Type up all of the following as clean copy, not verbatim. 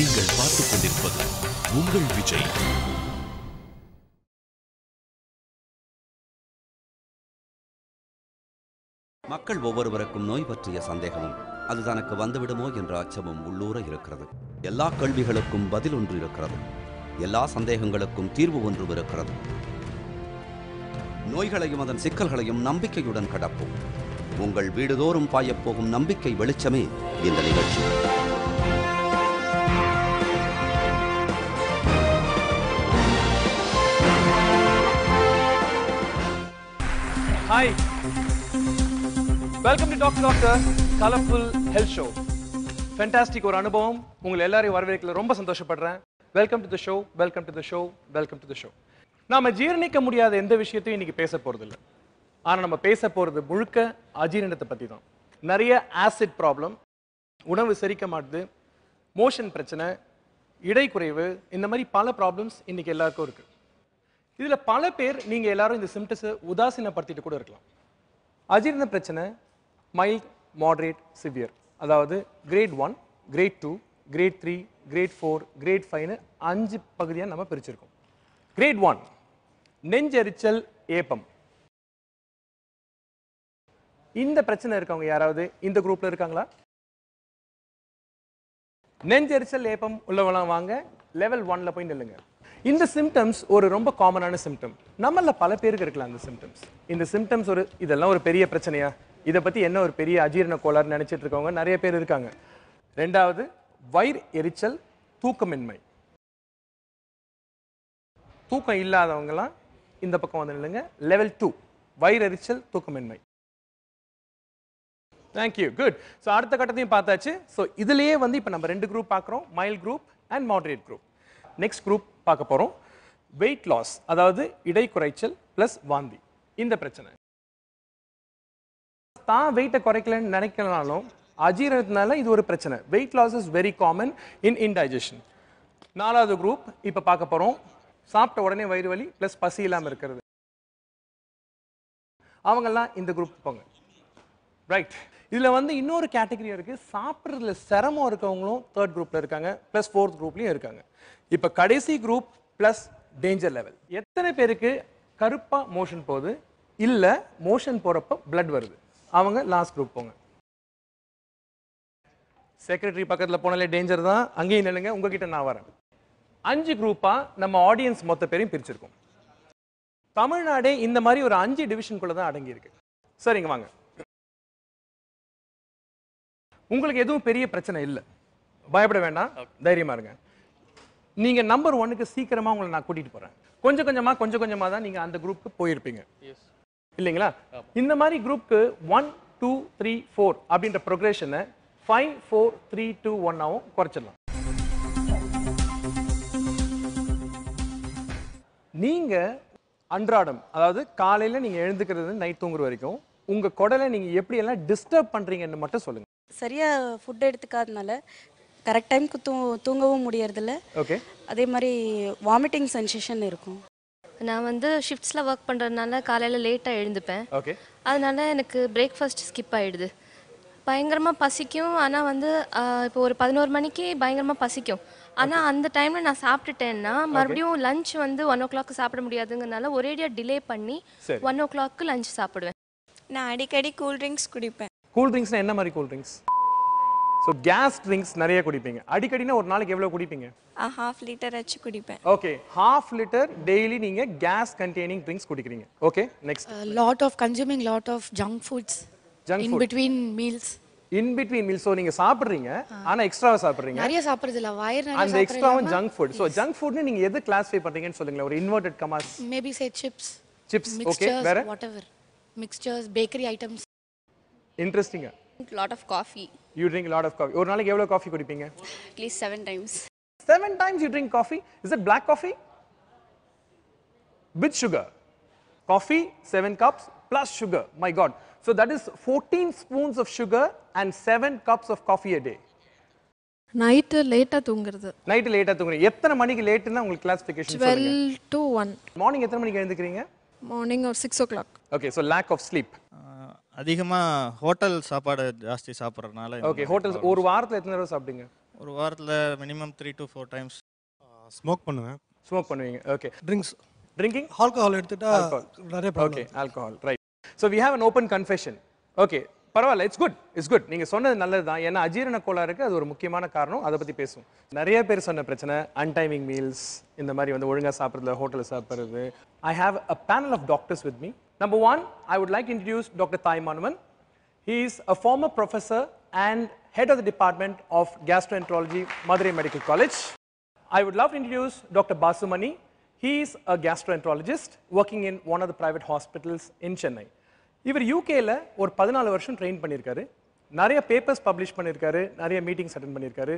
நீங்கள் பார்த்துக் கொண்டிருப்பது உங்கள் விஜய். மக்கள் ஒவ்வொருவருக்கும் நோய் பற்றிய சந்தேகமும் அது தனக்கு வந்துவிடுமோ என்ற அச்சமும் உள்ளூர இருக்கிறது. எல்லா கேள்விகளுக்கும் பதில் ஒன்று இருக்கிறது. எல்லா சந்தேகங்களுக்கும் தீர்வு ஒன்றும் இருக்கிறது. நோய்களையும் அதன் சிக்கல்களையும் நம்பிக்கையுடன் கடப்போம். உங்கள் வீடுதோறும் பாயப்போகும் நம்பிக்கை வெளிச்சமே இந்த நிகழ்ச்சி. Hi, welcome to Doctor Colorful Health Show. Fantastic ஒரு அனுபவம். உங்களை எல்லாரையும் வரவேற்கல ரொம்ப சந்தோஷப்படுறேன். Welcome to the show, welcome to the show, welcome to the show. நாம ஜீரணிக்க முடியாத எந்த விஷயத்தையும் இன்னைக்கு பேச போறது இல்லை. ஆனா நம்ம பேச போறது முழுக்க அஜீரணத்தை பத்தி தான். நிறைய ஆசிட் ப்ராப்ளம், உணவு செரிக்க மாட்டுது, மோஷன் பிரச்சனை, இடை குறைவு, இந்த மாதிரி பல ப்ராப்ளம்ஸ் இன்னைக்கு எல்லாருக்கும் இருக்கு. இதுல பல பேர் நீங்க எல்லாரும் இந்த சிம்டம்ஸை உதாசீனப்படுத்திட்டு கூட இருக்கலாம். அஜீரண பிரச்சனை மைல்ட், மாடரேட், சிவியர், அதாவது grade 1, grade 2, grade 3, grade 4, grade 5னு 5 பகுதியாக நம்ம பிரிச்சிருக்கோம். கிரேட் 1 நெஞ்செரிச்சல், ஏப்பம். இந்த பிரச்சனை இருக்கவங்க யாராவது இந்த குரூப்ல இருக்காங்களா? நெஞ்செரிச்சல், ஏப்பம் உள்ளவங்களாம் வாங்க, லெவல் 1ல போய் நில்லுங்க. இந்த சிம்டம்ஸ் ஒரு ரொம்ப காமனான சிம்டம். நம்மள பல பேருக்கு இருக்கலாம் இந்த சிம்டம்ஸ். இந்த சிம்டம்ஸ் இதெல்லாம் ஒரு பெரிய பிரச்சனையா, இதை பத்தி என்ன ஒரு பெரிய அஜீரண கோளாறு நினைச்சிட்டு இருக்கவங்க நிறைய பேர் இருக்காங்க. ரெண்டாவது, வயிறு எரிச்சல், தூக்கமின்மை. தூக்கம் இல்லாதவங்கலாம் இந்த பக்கம் வந்து நில்லுங்க, லெவல் 2, வயிறு எரிச்சல், தூக்கமின்மை. Thank you, good. ஸோ அடுத்த கட்டத்தையும் பார்த்தாச்சு. ஸோ இதுலயே இப்போ நம்ம 2 குரூப் பார்க்குறோம், mild group and moderate group. Next group பார்க்க போறோம், வெயிட் லாஸ், அதாவது இடை குறைச்சல் பிளஸ் வாந்தி. இந்த பிரச்சனை தான் வெயிட்டை குறைக்கலன்னு நினைக்கலாலும் அஜீரணத்தினால இது ஒரு பிரச்சனை. Weight loss is very common in indigestion. 4வது குரூப் இப்போ பார்க்க போறோம், சாப்பிட்ட உடனே வயிறு வலி பிளஸ் பசி இல்லாமல் இருக்கிறது. அவங்கெல்லாம் இந்த குரூப் போங்க. ரைட். இதுல இன்னொரு கேட்டகரி இருக்கு, சாப்பிட்றதுல சிரமம் இருக்கவங்களும் 3rd குரூப்ல இருக்காங்க, பிளஸ் 4th குரூப்லயும் இருக்காங்க. இப்ப கடைசி குரூப் பிளஸ் டேஞ்சர் லெவல். எத்தனை பேருக்கு கருப்பா மோஷன் போகுது, இல்ல மோஷன் போறப்ப பிளட் வருது? அவங்க லாஸ்ட் குரூப் போங்க. செக்ரட்டரி பக்கத்துல போனாலே டேஞ்சர் தான், அங்கேயும் நில்லுங்க, உங்ககிட்ட நான் வரேன். 5 குரூப்பா நம்ம ஆடியன்ஸ் மொத்த பேரையும் பிரிச்சிருக்கோம். தமிழ்நாடே இந்த மாதிரி ஒரு 5 டிவிஷனுக்குள்ள தான் அடங்கி இருக்கு. சரிங்க, வாங்க. உங்களுக்கு எதுவும் பெரிய பிரச்சனை இல்லை, பயப்பட வேண்டாம், தைரியமா இருங்க. நீங்க நம்பர் 1க்கு சீக்கிரமா உங்களை நான் கூட்டிட்டு போறேன். கொஞ்சம் கொஞ்சமா தான் நீங்க அந்த குரூப்புக்கு போயிருப்பீங்க இல்லைங்களா? இந்த மாதிரி குரூப்புக்கு 1, 2, 3, 4 அப்படின்ற ப்ரோக்ரஷனை 5, 4, 3, 2, 1 குறைச்சிடலாம். நீங்க அன்றாடம், அதாவது காலையில நீங்க எழுந்துக்கிறது நைட் தூங்குற வரைக்கும் உங்க குடலை நீங்க எப்படி எல்லாம் டிஸ்டர்ப் பண்றீங்கன்னு மட்டும் சொல்லுங்க. சரியா ஃபுட் எடுத்துக்காதனால கரெக்ட் டைம்க்கு தூங்கவும் முடியறதில்ல. ஓகே. அதே மாதிரி வாமிட்டிங் சென்சேஷன் இருக்கும். நான் ஷிஃப்ட்ஸில் ஒர்க் பண்ணுறதுனால காலையில் லேட்டாக எழுந்துப்பேன். ஓகே. அதனால எனக்கு பிரேக்ஃபாஸ்ட் ஸ்கிப் ஆகிடுது. பயங்கரமாக பசிக்கும், ஆனால் இப்போ ஒரு 11 மணிக்கு பயங்கரமாக பசிக்கும். ஆனால் அந்த டைமில் நான் சாப்பிட்டுட்டேன்னா மறுபடியும் லஞ்ச் 1 o'clock சாப்பிட முடியாதுங்கிறதுனால ஒரேடியாக டிலே பண்ணி 1 o'clock லஞ்ச் சாப்பிடுவேன். நான் அடிக்கடி கூல்ட்ரிங்க்ஸ் குடிப்பேன். கூல்ட்ரிங்க்ஸ்னா என்ன மாதிரி கூல்ட்ரிங்க்ஸ்? ஸோ கேஸ் ட்ரிங்க்ஸ் நிறைய குடிப்பீங்க. அடிக்கடினா ஒரு நாளைக்கு எவ்வளோ குடிப்பீங்க? 1/2 லிட்டர் ஆச்சு குடிப்பேன். ஓகே, 1/2 லிட்டர் டெய்லி நீங்க கேஸ் கண்டெய்னிங் ட்ரிங்க்ஸ் குடிக்கிறீங்க. Okay, next. Consuming lot of junk foods in between meals. In between meals. So நீங்க சாப்பிடுறீங்க, ஆனா எக்ஸ்ட்ராவா சாப்பிடுறீங்க. நிறைய சாப்பிடுறது இல்ல, வயிறு நிறைய அந்த எக்ஸ்ட்ராவும் ஜங்க் ஃபுட். ஸோ ஜங்க் ஃபுட்னு நீங்க எது கிளாஸிஃபை பண்றீங்கன்னு சொல்லுங்க, ஒரு inverted commas. Maybe say chips. Okay, வேற whatever. Mixtures, bakery items. இன்ட்ரெஸ்டிங்கா. Lot of coffee. You drink a lot of coffee. ஒரு நாளைக்கு எவ்வளவு coffee குடிப்பீங்க? At least 7 times. 7 times you drink coffee? Is it black coffee? With sugar. Coffee 7 cups plus sugar. My God. So that is 14 spoons of sugar and 7 cups of coffee a day. Night லேட்டா தூங்குறது. Night லேட்டா தூங்குறீங்க. எத்தனை மணிக்கு லேட்னா உங்களுக்கு classification சொல்லுங்க. 12 to 1. Morning எத்தனை மணிக்கு எழுந்துக்கிறீங்க? Morning ஒரு 6 o'clock. Okay, so lack of sleep. அதிகமாக ஹோட்டல் சாப்பாடு ஜாஸ்தி சாப்பிட்றதுனால. ஓகே, ஹோட்டல்ஸ் ஒரு வாரத்தில் எத்தனை தடவை சாப்பிடுங்க? ஒரு வாரத்தில் மினிமம் 3 to 4 டைம்ஸ். ஸ்மோக் பண்ணுவேன். ஸ்மோக் பண்ணுவீங்க. ஓகே. ட்ரிங்க்ஸ் ட்ரிங்கிங் ஆல்கஹால் எடுத்துட்டா நிறைய problem. Okay, alcohol right. So we have an open confession. Okay, பரவாயில்ல, இட்ஸ் குட். நீங்கள் சொன்னது நல்லது தான். ஏன்னா அஜீரண கோளாறுக்கு அது ஒரு முக்கியமான காரணம். அதை பற்றி பேசுவோம். நிறைய பேர் சொன்ன பிரச்சனை அன்டைமிங் மீல்ஸ், இந்த மாதிரி வந்து ஒழுங்காக சாப்பிட்றது, ஹோட்டலில் சாப்பிட்றது. I have a panel of doctors with me. Number 1, I would like to introduce Dr. Thaimanvan. He is a former professor and head of the Department of Gastroenterology, Madurai Medical College. I would love to introduce Dr. Basumani. He is a gastroenterologist working in one of the private hospitals in Chennai. இவர் யூகேல ஒரு 14 வருஷம் train பண்ணியிருக்காரு. நிறைய papers publish பண்ணியிருக்காரு, நிறைய meetings attend பண்ணியிருக்காரு.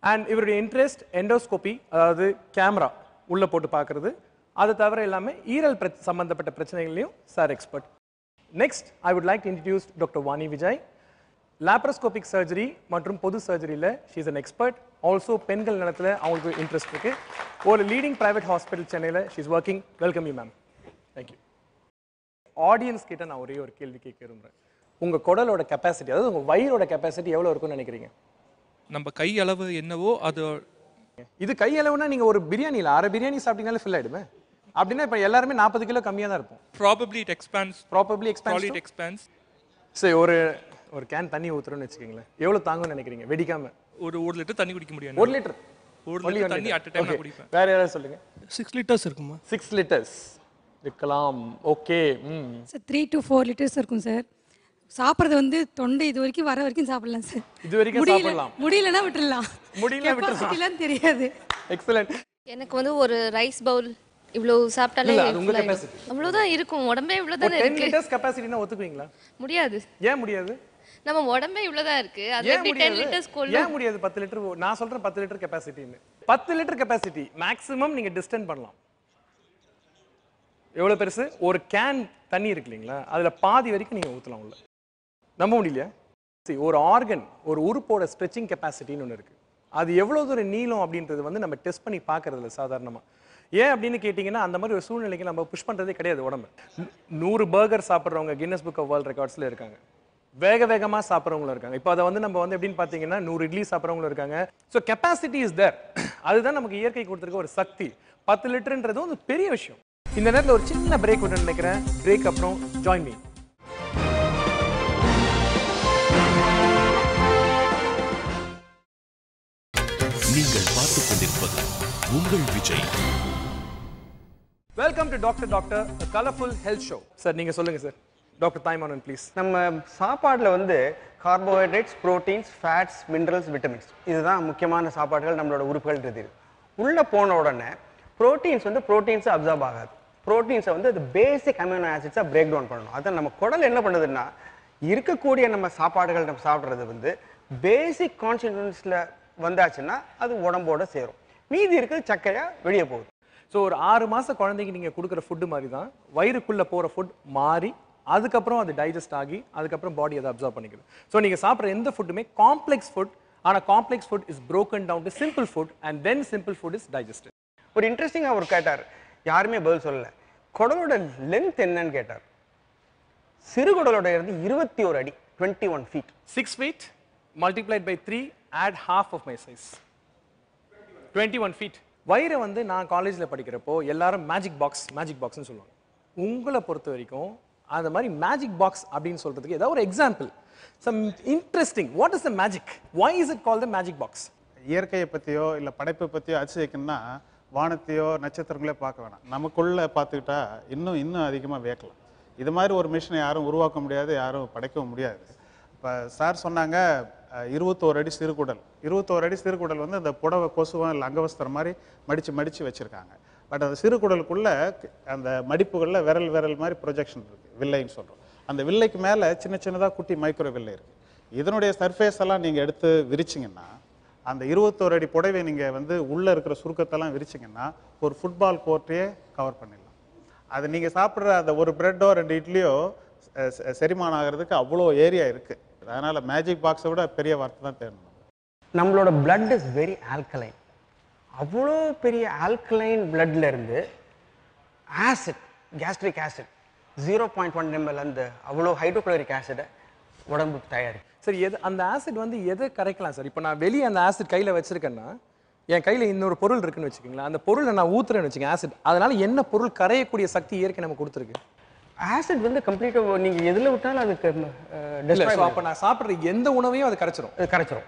And இவருடைய இன்ட்ரெஸ்ட் எண்டோஸ்கோபி, அதாவது கேமரா உள்ளே போட்டு பார்க்குறது. அது தவிர எல்லாமே ஈரல் சம்பந்தப்பட்ட பிரச்சனைகளையும் sir expert. Next I would like to introduce doctor Vani Vijay. Laparoscopic surgery மற்றும் பொது சர்ஜரியில் she is an expert. Also பெண்கள் நலத்தில் அவங்களுக்கு இன்ட்ரெஸ்ட் இருக்கு. ஒரு லீடிங் பிரைவேட் ஹாஸ்பிட்டல் சென்னையில் she is working. Welcome you ma'am. Thank you. Audience கிட்ட நான் ஒரே ஒரு கேள்வி கேட்க விரும்புகிறேன். உங்கள் குடலோட கெப்பாசிட்டி, அதாவது உங்கள் வயிறோட கெப்பாசிட்டி எவ்வளோ இருக்குன்னு நினைக்கிறீங்க? நம்ம கை அளவு என்னவோ அது. இது கை அளவுனா நீங்கள் ஒரு பிரியாணியில் அரை பிரியாணி சாப்பிட்டீங்கனாலே ஃபில் ஆகிடுமே. அப்படின்னா இப்போ எல்லாருமே 40 கிலோ கம்மியாக தான் இருப்போம். Probably it expands. Probably expands. சரி, ஒரு கேன் தண்ணி ஊற்றுறோன்னு வச்சுக்கோங்களேன், எவ்வளோ தாங்கும்னு நினைக்கிறீங்க வெடிக்காம? ஒரு லிட்டர் தண்ணி குடிக்க முடியும். 1 லிட்டர் தண்ணி அட் டைம் நான் குடிப்பேன். வேற யாராவது சொல்லுங்க. 6 லிட்டர்ஸ் இருக்குமா? 6 லிட்டர்ஸ் இருக்கலாம். ஓகே. சார் 3 to 4 லிட்டர்ஸ் இருக்கும் சார். சாப்பிட்றது வந்து தொண்டை இது வரைக்கும் வர வரைக்கும் சாப்பிடலாம் சார். இது வரைக்கும் சாப்பிடலாம். முடியலன்னா விட்டுறலாம். விட்டுறலாம். தெரியாது. எக்ஸலென்ட். எனக்கு வந்து ஒரு ரைஸ் பவுல் இவ்வளோ சாப்பிட்டாலே அவ்வளோதான் இருக்கும். உடம்பே இவ்வளோதான் இருக்கு. 10 லிட்டர்ஸ் கெப்பாசிட்டினா ஒத்துக்குவீங்களா? முடியாது. ஏன் முடியாது? நம்ம உடம்பே இவ்வளோதான் இருக்கு. அது எப்படி 10 லிட்டர்ஸ் கொள்ளும்? ஏன் முடியாது? 10 லிட்டர் நான் சொல்றேன். 10 லிட்டர் கெப்பாசிட்டின்னு. 10 லிட்டர் கெப்பாசிட்டி மேக்ஸிமம் நீங்க டிஸ்டன்ஸ் பண்ணலாம். எவ்வளோ பெருசு? ஒரு கேன் தண்ணி இருக்கு இல்லைங்களா, அதில் பாதி வரைக்கும் நீங்கள் ஊற்றலாம் உள்ள. நம்ப முடியலையா? சரி, ஒரு ஆர்கன், ஒரு உறுப்போட ஸ்ட்ரெச்சிங் கெப்பாசிட்டின்னு ஒன்று இருக்குது. அது எவ்வளோ தூரம் நீளம் அப்படின்றது வந்து நம்ம டெஸ்ட் பண்ணி பார்க்கறதில்ல சாதாரணமாக. ஏன் அப்படின்னு கேட்டிங்கன்னா, அந்த மாதிரி ஒரு சூழ்நிலைக்கு நம்ம புஷ் பண்ணுறதே கிடையாது உடம்பு. 100 பர்கர் சாப்பிட்றவங்க கின்னஸ் புக் ஆஃப் வேர்ல்ட் ரெக்கார்ட்ஸில் இருக்காங்க. வேகமாக சாப்பிட்றவங்களும் இருக்காங்க. இப்போ அதை வந்து நம்ம வந்து எப்படின்னு பார்த்தீங்கன்னா 100 இட்லி சாப்பிட்றவங்களும் இருக்காங்க. So capacity is there. அதுதான் நமக்கு இயற்கை கொடுத்துருக்க ஒரு சக்தி. 10 லிட்டருன்றது ஒரு பெரிய விஷயம். இந்த நேரத்தில் ஒரு சின்ன பிரேக் விட்டு நினைக்கிறேன். பிரேக் அப்புறம் ஜாயின் மீ. நீங்கள் பார்த்துக் கொண்டிருப்பது உங்கள் Vijay. Welcome to doctor colourful health show. Sir நீங்க சொல்லுங்க சார். Doctor Thaimanan please. நம்ம சாப்பாட்டில் வந்து carbohydrates, proteins, fats, minerals, vitamins, இதுதான் முக்கியமான சாப்பாடுகள் நம்மளோட உறுப்புகள் இருக்குது. உள்ளே போன உடனே ப்ரோட்டீன்ஸ் வந்து ப்ரோட்டீன்ஸை அப்சார்ப் ஆகாது. ப்ரோட்டீன்ஸை வந்து அது பேசிக் அமினோ ஆசிட்ஸை பிரேக் டவுன் பண்ணணும். அதை நம்ம குடல் என்ன பண்ணுதுன்னா, இருக்கக்கூடிய நம்ம சாப்பாடுகள் நம்ம சாப்பிட்றது வந்து பேசிக் கான்ஸ்டிட்யூன்ஸில் வந்தாச்சுன்னா அது உடம்போட சேரும். மீதி இருக்கிறது சக்கையாக வெளியே போகுது. ஸோ ஒரு 6 மாத குழந்தைக்கு நீங்கள் கொடுக்குற ஃபுட்டு மாதிரி தான் வயிறுக்குள்ளே போகிற ஃபுட் மாறி அதுக்கப்புறம் அது டைஜஸ்ட் ஆகி அதுக்கப்புறம் பாடி அதை அப்சர்வ் பண்ணிக்குது. ஸோ நீங்கள் சாப்பிட்ற எந்த ஃபுட்டுமே காம்ப்ளெக்ஸ் ஃபுட். ஆனால் complex food is broken down to simple food and then simple food is digested. ஒரு இன்ட்ரெஸ்டிங்காக ஒரு கேட்டார், யாருமே பதில் சொல்லலை. குடலோட லென்த் என்னன்னு கேட்டார். சிறுகுடலோட இருந்து 21 அடி, 21 feet. 6 feet multiplied by 3, add half of my size, 21 feet. வயிறை வந்து நான் காலேஜில் படிக்கிறப்போ எல்லாரும் மேஜிக் பாக்ஸ்னு சொல்லுவாங்க. உங்களை பொறுத்த வரைக்கும் அந்த மாதிரி மேஜிக் பாக்ஸ் அப்படின்னு சொல்றதுக்கு ஏதாவது ஒரு example, some interesting, what is the magic, why is it called the magic box? இயற்கையை பற்றியோ இல்லை படைப்பை பற்றியோ அதிசயிக்கணும்னா வானத்தையோ நட்சத்திரங்களே பார்க்க வேணாம், நமக்குள்ளே பார்த்துக்கிட்டா இன்னும் அதிகமாக வியக்கலாம். இது மாதிரி ஒரு மிஷினை யாரும் உருவாக்க முடியாது, யாரும் படைக்கவும் முடியாது. இப்போ சார் சொன்னாங்க 21 அடி சிறுகுடல். 21 அடி சிறுகுடல் வந்து அந்த புடவை கொசுவம் இல்லை அங்கவஸ்திரம் மாதிரி மடித்து வச்சுருக்காங்க. பட் அந்த சிறுகுடலுக்குள்ளே அந்த மடிப்புகளில் விரல் மாதிரி ப்ரொஜெக்ஷன் இருக்குது, வில்லைன்னு சொல்கிறோம். அந்த வில்லைக்கு மேலே சின்னதாக குட்டி மைக்ரோ வில்லை இருக்குது. இதனுடைய சர்ஃபேஸ் எல்லாம் நீங்கள் எடுத்து விரிச்சிங்கன்னா, அந்த 21 அடி புடவை நீங்கள் வந்து உள்ளே இருக்கிற சுருக்கத்தெல்லாம் விரிச்சிங்கன்னா ஒரு ஃபுட்பால் கோர்ட்டையே கவர் பண்ணிடலாம். அது நீங்கள் சாப்பிட்ற அந்த ஒரு பிரெட்டோ 2 இட்லியோ செரிமானம் ஆகிறதுக்கு அவ்வளோ ஏரியா இருக்குது. அதனால் மேஜிக் பாக்ஸை விட பெரிய வார்த்தை தான் தேடணும். நம்மளோட பிளட் இஸ் வெரி ஆல்கலைன். அவ்வளோ பெரிய ஆல்கலைன் பிளட்ல இருந்து ஆசிட், கேஸ்ட்ரிக் ஆசிட் 0.1 ml அந்த அவ்வளோ ஹைட்ரோக்ளோரிக் ஆசிடை உடம்புக்கு தயாரிக்கும். சரி அந்த ஆசிட் வந்து எதை கரைக்கலாம் சார்? இப்போ நான் வெளியே அந்த ஆசிட் கையில் வச்சிருக்கேன்னா என் கையில் இன்னொரு பொருள் இருக்குன்னு வச்சுக்கோங்களேன், அந்த பொருளை நான் ஊத்துறேன்னு வச்சுக்கோங்க ஆசிட், அதனால என்ன பொருள் கரையக்கூடிய சக்தி இயற்கை நமக்கு கொடுத்துருக்கு? ஆசிட் வந்து கம்ப்ளீட்டாக நீங்கள் எதில் விட்டாலும் அதுக்கு அப்போ நான் சாப்பிட்ற எந்த உணவையும் அது கரைச்சிரும்.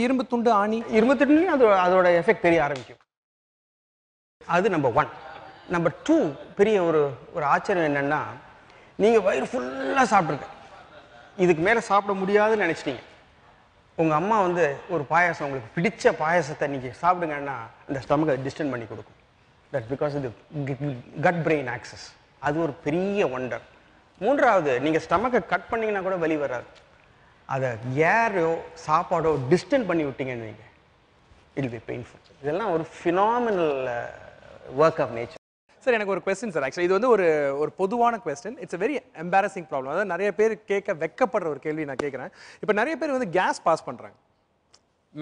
இரும்பு துண்டு ஆணி இரும்பு துண்டுலையும் அதோட எஃபெக்ட் தெரிய ஆரம்பிக்கும். அது நம்பர் 1. நம்பர் 2 பெரிய ஒரு ஆச்சரியம் என்னென்னா, நீங்கள் வயிறு ஃபுல்லாக சாப்பிட்ருங்க, இதுக்கு மேலே சாப்பிட முடியாதுன்னு நினச்சிட்டீங்க. உங்கள் அம்மா வந்து ஒரு பாயாசம், உங்களுக்கு பிடிச்ச பாயாசத்தை நீங்கள் சாப்பிடுங்கன்னா அந்த ஸ்டமக்கை டிஸ்டன்ஸ் பண்ணி கொடுக்கும். தட் பிகாஸ் இது கட் பிரெயின் ஆக்சஸ். அது ஒரு பெரிய ஒண்டர். 3வது, நீங்கள் ஸ்டமக்கை கட் பண்ணிங்கன்னா கூட வெளி வராது. அதை ஏரோ சாப்பாடோ டிஸ்டன்ஸ் பண்ணி விட்டீங்கன்னு வைங்க, இட் வில் பி பெயின்ஃபுல். இதெல்லாம் ஒரு phenomenal work of nature. Sir எனக்கு ஒரு கொஸ்டின் சார். ஆக்சுவலி இது வந்து ஒரு பொதுவான question. It's very embarrassing problem. அதாவது நிறைய பேர் கேட்க வெக்கப்படுற ஒரு கேள்வி நான் கேட்குறேன். இப்போ நிறைய பேர் வந்து கேஸ் பாஸ் பண்ணுறாங்க,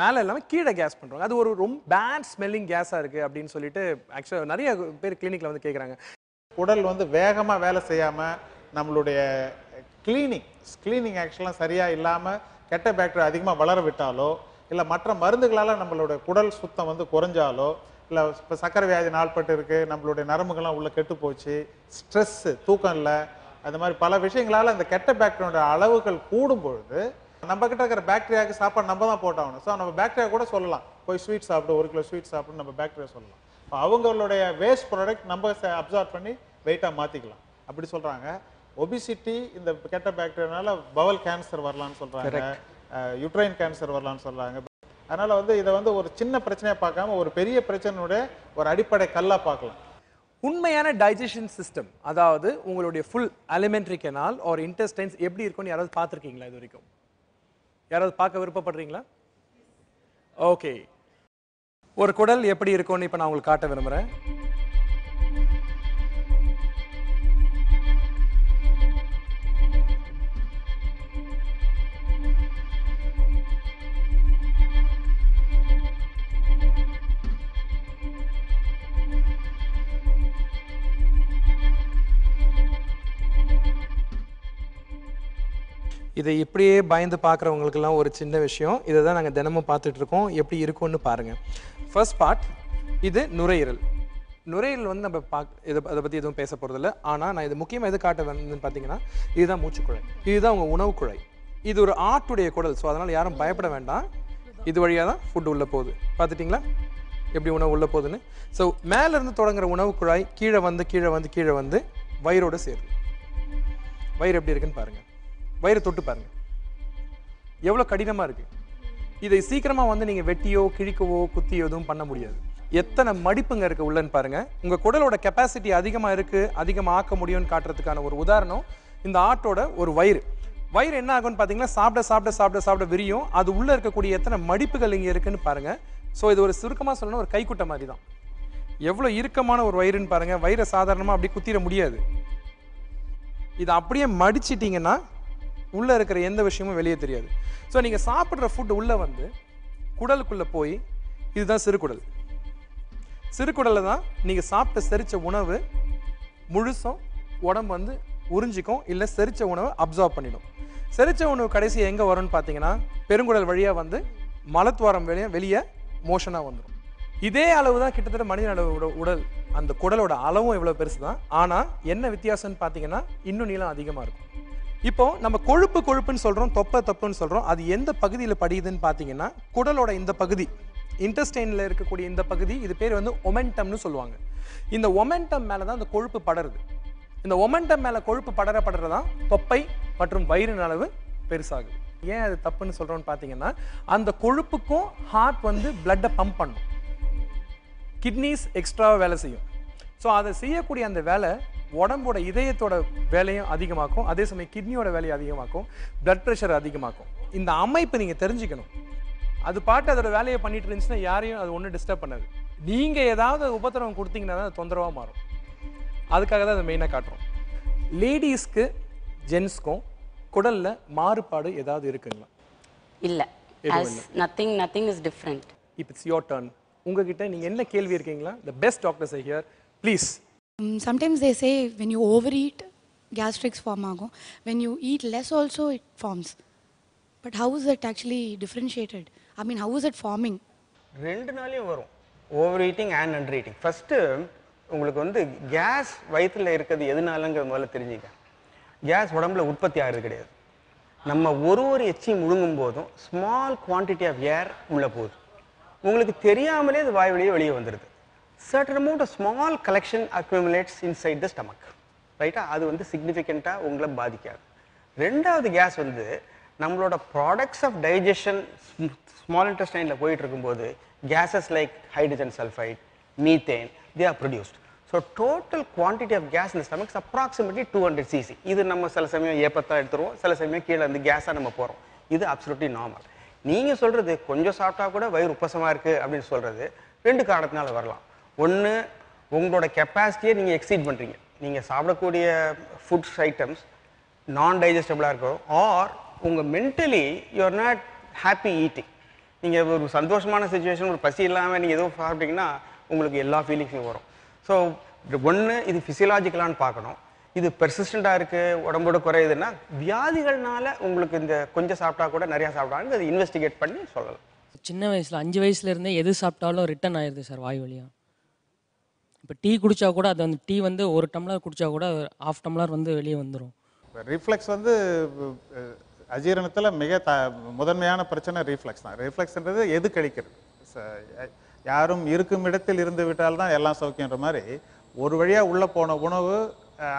மேலே இல்லாமல் கீழே கேஸ் பண்ணுறாங்க, அது ஒரு ரொம்ப பேட் ஸ்மெல்லிங் கேஸாக இருக்குது அப்படின்னு சொல்லிட்டு ஆக்சுவலாக நிறைய பேர் கிளினிக்கில் வந்து கேட்குறாங்க. உடல் வந்து வேகமாக வேலை செய்யாமல் நம்மளுடைய கிளீனிங் ஆக்சுவலாக சரியாக இல்லாமல் கெட்ட பாக்டீரியா அதிகமாக வளர விட்டாலோ, இல்லை மற்ற மருந்துகளால் நம்மளுடைய குடல் சுத்தம் வந்து குறைஞ்சாலோ, இல்லை இப்போ சக்கரை வியாதி நாள்பட்டு இருக்குது, நம்மளுடைய நரம்புகள்லாம் உள்ளே கெட்டு போச்சு, ஸ்ட்ரெஸ்ஸு, தூக்கம் இல்லை, அது மாதிரி பல விஷயங்களால் அந்த கெட்ட பாக்டீரியோட அளவுகள் கூடும் பொழுது நம்மக்கிட்ட இருக்கிற பாக்டீரியாவுக்கு சாப்பாடு நம்ம தான் போட்டாகணும். ஸோ நம்ம பாக்டீரியா கூட சொல்லலாம், போய் ஸ்வீட் சாப்பிடு, 1 கிலோ ஸ்வீட் சாப்பிட்டு நம்ம பாக்டீரியா சொல்லலாம். இப்போ அவங்களுடைய வேஸ்ட் ப்ராடக்ட் நம்ம அப்சார்ப் பண்ணி வெயிட்டாக மாற்றிக்கலாம் அப்படி சொல்கிறாங்க. ஒபிசிட்டி இந்த கெட்ட பாக்டீரியானால பவல் கேன்சர் வரலான்னு சொல்கிறாங்க, யூட்ரைன் கேன்சர் வரலான்னு சொல்கிறாங்க. அதனால் வந்து இதை வந்து ஒரு சின்ன பிரச்சனையாக பார்க்காம ஒரு பெரிய பிரச்சனையுடைய ஒரு அடிப்படை கல்லாக பார்க்கலாம். உண்மையான டைஜஷன் சிஸ்டம், அதாவது உங்களுடைய full alimentary canal or intestines எப்படி இருக்கும்னு யாராவது பார்த்துருக்கீங்களா? இது வரைக்கும் யாராவது பார்க்க விருப்பப்படுறீங்களா? ஓகே, ஒரு குடல் எப்படி இருக்கும்னு இப்போ நான் உங்களுக்கு காட்ட விரும்புகிறேன். இதை இப்படியே பயந்து பார்க்குறவங்களுக்கெல்லாம் ஒரு சின்ன விஷயம், இதை தான் நாங்கள் தினமும் பார்த்துட்ருக்கோம், எப்படி இருக்கும்னு பாருங்கள். ஃபர்ஸ்ட் பார்ட், இது நுரையீரல். நுரையீரல் வந்து நம்ம அதை பற்றி எதுவும் பேச போகிறதில்ல. ஆனால் நான் இது முக்கியமாக எது காட்ட வேணும்னு பார்த்தீங்கன்னா, இதுதான் மூச்சுக்குழாய், இதுதான் உங்கள் உணவு குழாய். இது ஒரு ஆட்டுடைய குடல். ஸோ அதனால் யாரும் பயப்பட வேண்டாம், இது வழியாக தான் ஃபுட்டு உள்ளே போகுது. பார்த்துட்டிங்களா எப்படி உணவு உள்ளே போகுதுன்னு? ஸோ மேலேருந்து தொடங்குற உணவு குழாய் கீழே வந்து வயிறோடு சேருது. வயிறு எப்படி இருக்குன்னு பாருங்கள், வயிறு தொட்டு பாருங்க, எவ்வளோ கடினமாக இருக்குது. இதை சீக்கிரமாக வந்து நீங்கள் வெட்டியோ கிழிக்கவோ குத்தியோ எதுவும் பண்ண முடியாது. எத்தனை மடிப்புங்க இருக்குது உள்ளன்னு பாருங்கள். உங்கள் குடலோட கெப்பாசிட்டி அதிகமாக இருக்குது, அதிகமாக ஆக்க முடியும்னு காட்டுறதுக்கான ஒரு உதாரணம் இந்த ஆட்டோட ஒரு வயிறு. வயிறு என்ன ஆகும்னு பார்த்தீங்கன்னா, சாப்பிட விரியும். அது உள்ளே இருக்கக்கூடிய எத்தனை மடிப்புகள் இங்கே இருக்குன்னு பாருங்கள். ஸோ இது ஒரு சுருக்கமாக சொல்லணும், ஒரு கைக்குட்டை மாதிரி தான். எவ்வளோ இறுக்கமான ஒரு வயிறுன்னு பாருங்கள். வயிறை சாதாரணமாக அப்படி குத்திட முடியாது. இதை அப்படியே மடிச்சிட்டிங்கன்னா உள்ளே இருக்கிற எந்த விஷயமும் வெளியே தெரியாது. ஸோ நீங்கள் சாப்பிட்ற ஃபுட்டு உள்ளே வந்து குடலுக்குள்ளே போய், இதுதான் சிறுகுடல். சிறுகுடலில் தான் நீங்கள் சாப்பிட்ட செரிச்ச உணவு முழுசும் உடம்பு வந்து உறிஞ்சிக்கும், இல்லை செரிச்ச உணவை அப்சார்ப் பண்ணிடும். செரிச்ச உணவு கடைசி எங்கே வரும்னு பார்த்தீங்கன்னா, பெருங்குடல் வழியாக வந்து மலத்வாரம் வெளியே மோஷனாக வந்துடும். இதே அளவு தான் கிட்டத்தட்ட மனிதன் அளவோட உடல். அந்த குடலோட அளவும் எவ்வளோ பெருசு தான். ஆனால் என்ன வித்தியாசம்னு பார்த்தீங்கன்னா, இன்னும் நீளம் அதிகமாக இருக்கும். இப்போ நம்ம கொழுப்புன்னு சொல்கிறோம், தொப்புன்னு சொல்கிறோம். அது எந்த பகுதியில் படியுதுன்னு பார்த்தீங்கன்னா, குடலோட இந்த பகுதி, இன்டெஸ்டைனில் இருக்கக்கூடிய இந்த பகுதி, இது பேர் வந்து ஒமெண்டம்னு சொல்லுவாங்க. இந்த ஒமெண்டம் மேலே தான் அந்த கொழுப்பு படருது. இந்த ஒமெண்டம் மேலே கொழுப்பு படறதான் தொப்பை மற்றும் வயிறு அளவு பெருசாகுது. ஏன் அது தப்புன்னு சொல்கிறோன்னு பார்த்தீங்கன்னா, அந்த கொழுப்புக்கும் ஹார்ட் வந்து பிளட்டை பம்ப் பண்ணும், கிட்னிஸ் எக்ஸ்ட்ராவாக வேலை செய்யும். ஸோ அதை செய்யக்கூடிய அந்த வேலை உடம்போட இதயத்தோட வேலையும் அதிகமாக்கும், அதே சமயம் கிட்னியோட வேலையை அதிகமாக்கும், பிளட் ப்ரெஷர் அதிகமாக்கும். இந்த அமைப்பு நீங்கள் தெரிஞ்சுக்கணும். அது பாட்டு அதோட வேலையை பண்ணிட்டு இருந்துச்சுன்னா யாரையும் அது ஒன்றும் டிஸ்டர்ப் பண்ணாது. நீங்கள் ஏதாவது உபத்திரவம் கொடுத்தீங்கன்னா தான் அது தொந்தரவாக மாறும். அதுக்காக தான் அதை மெயினாக காட்டுறோம். லேடிஸ்க்கு ஜென்ஸ்க்கும் குடலில் மாறுபாடு ஏதாவது இருக்குங்களா? இல்லை, nothing is different. If it's your turn, உங்ககிட்ட நீங்கள் என்ன கேள்வி இருக்கீங்களா? The best doctors are here, please. Sometimes they say when you overeat, gastrics form ஆகும். When you eat less also it forms. But how is it actually differentiated? I mean, how is it forming? ரெண்டு நாளையும் வரும், over eating and under eating. First உங்களுக்கு வந்து case வயிற்றில் இருக்கிறது எதுனாலங்கிறது முதல்ல தெரிஞ்சுக்க. கேஸ் உடம்புல உற்பத்தி ஆகிறது கிடையாது. நம்ம ஒரு எச்சி முழுங்கும் போதும் ஸ்மால் குவான்டிட்டி ஆஃப் ஏர் உள்ளே போகுது, உங்களுக்கு தெரியாமலே அது வாய் வழியே வெளியே வந்துடுது. certain amount of small collection accumulates inside the stomach, ரைட்டா? அது வந்து சிக்னிஃபிகண்ட்டாக உங்களை பாதிக்காது. ரெண்டாவது கேஸ் வந்து நம்மளோட ப்ராடக்ட்ஸ் ஆஃப் டைஜஷன் ஸ்மால் இன்டெஸ்டைனில் போயிட்டு இருக்கும்போது gases like hydrogen sulfide, methane, they are produced. So total quantity of gas in the stomach is approximately 200 cc. இது நம்ம சில சமயம் ஏப்பத்தான் எடுத்துருவோம், சில சமயம் கீழே வந்து கேஸாக நம்ம போகிறோம். இது அப்சல்யூட்லி நார்மல். நீங்கள் சொல்கிறது கொஞ்சம் சாப்பிட்டா கூட வயிறு உப்பசமாக இருக்குது அப்படின்னு சொல்கிறது ரெண்டு காரணத்தினால வரலாம். ஒன்று, உங்களோட கெப்பாசிட்டியை நீங்கள் எக்ஸீட் பண்ணுறீங்க, நீங்கள் சாப்பிடக்கூடிய ஃபுட்ஸ் ஐட்டம்ஸ் நான் டைஜஸ்டபிளாக இருக்கும். ஆர் உங்கள் mentally you're not happy eating. நீங்கள் ஒரு சந்தோஷமான சுச்சுவேஷன், ஒரு பசி இல்லாமல் நீங்கள் எதுவும் சாப்பிட்டீங்கன்னா உங்களுக்கு எல்லா ஃபீலிங்ஸும் வரும். ஸோ ஒன்று, இது ஃபிசியலாஜிக்கலான்னு பார்க்கணும். இது பெர்சிஸ்டண்ட்டாக இருக்குது, உடம்போட குறையுதுன்னா வியாதிகள்னால உங்களுக்கு இந்த கொஞ்சம் சாப்பிட்டா கூட நிறையா சாப்பிட்டாங்க, அதை இன்வெஸ்டிகேட் பண்ணி சொல்லலாம். சின்ன வயசில் 5 வயசுலேருந்தே எது சாப்பிட்டாலும் ரிட்டர்ன் ஆயிடுது சார் வாய் வழியாக. இப்போ டீ குடித்தா கூட அது வந்து டீ வந்து ஒரு டம்ளர் குடித்தா கூட ½ டம்ளர் வந்து வெளியே வந்துடும். ரீஃப்ளெக்ஸ் வந்து அஜீரணத்தில் முதன்மையான பிரச்சனை ரீஃப்ளெக்ஸ் தான். ரீஃப்ளெக்ஸ்ன்றது எது கழிக்கிறது. யாரும் இருக்கும் இடத்தில் இருந்து விட்டால் தான் எல்லாம் சௌக்கியன்ற மாதிரி ஒரு வழியாக உள்ளே போன உணவு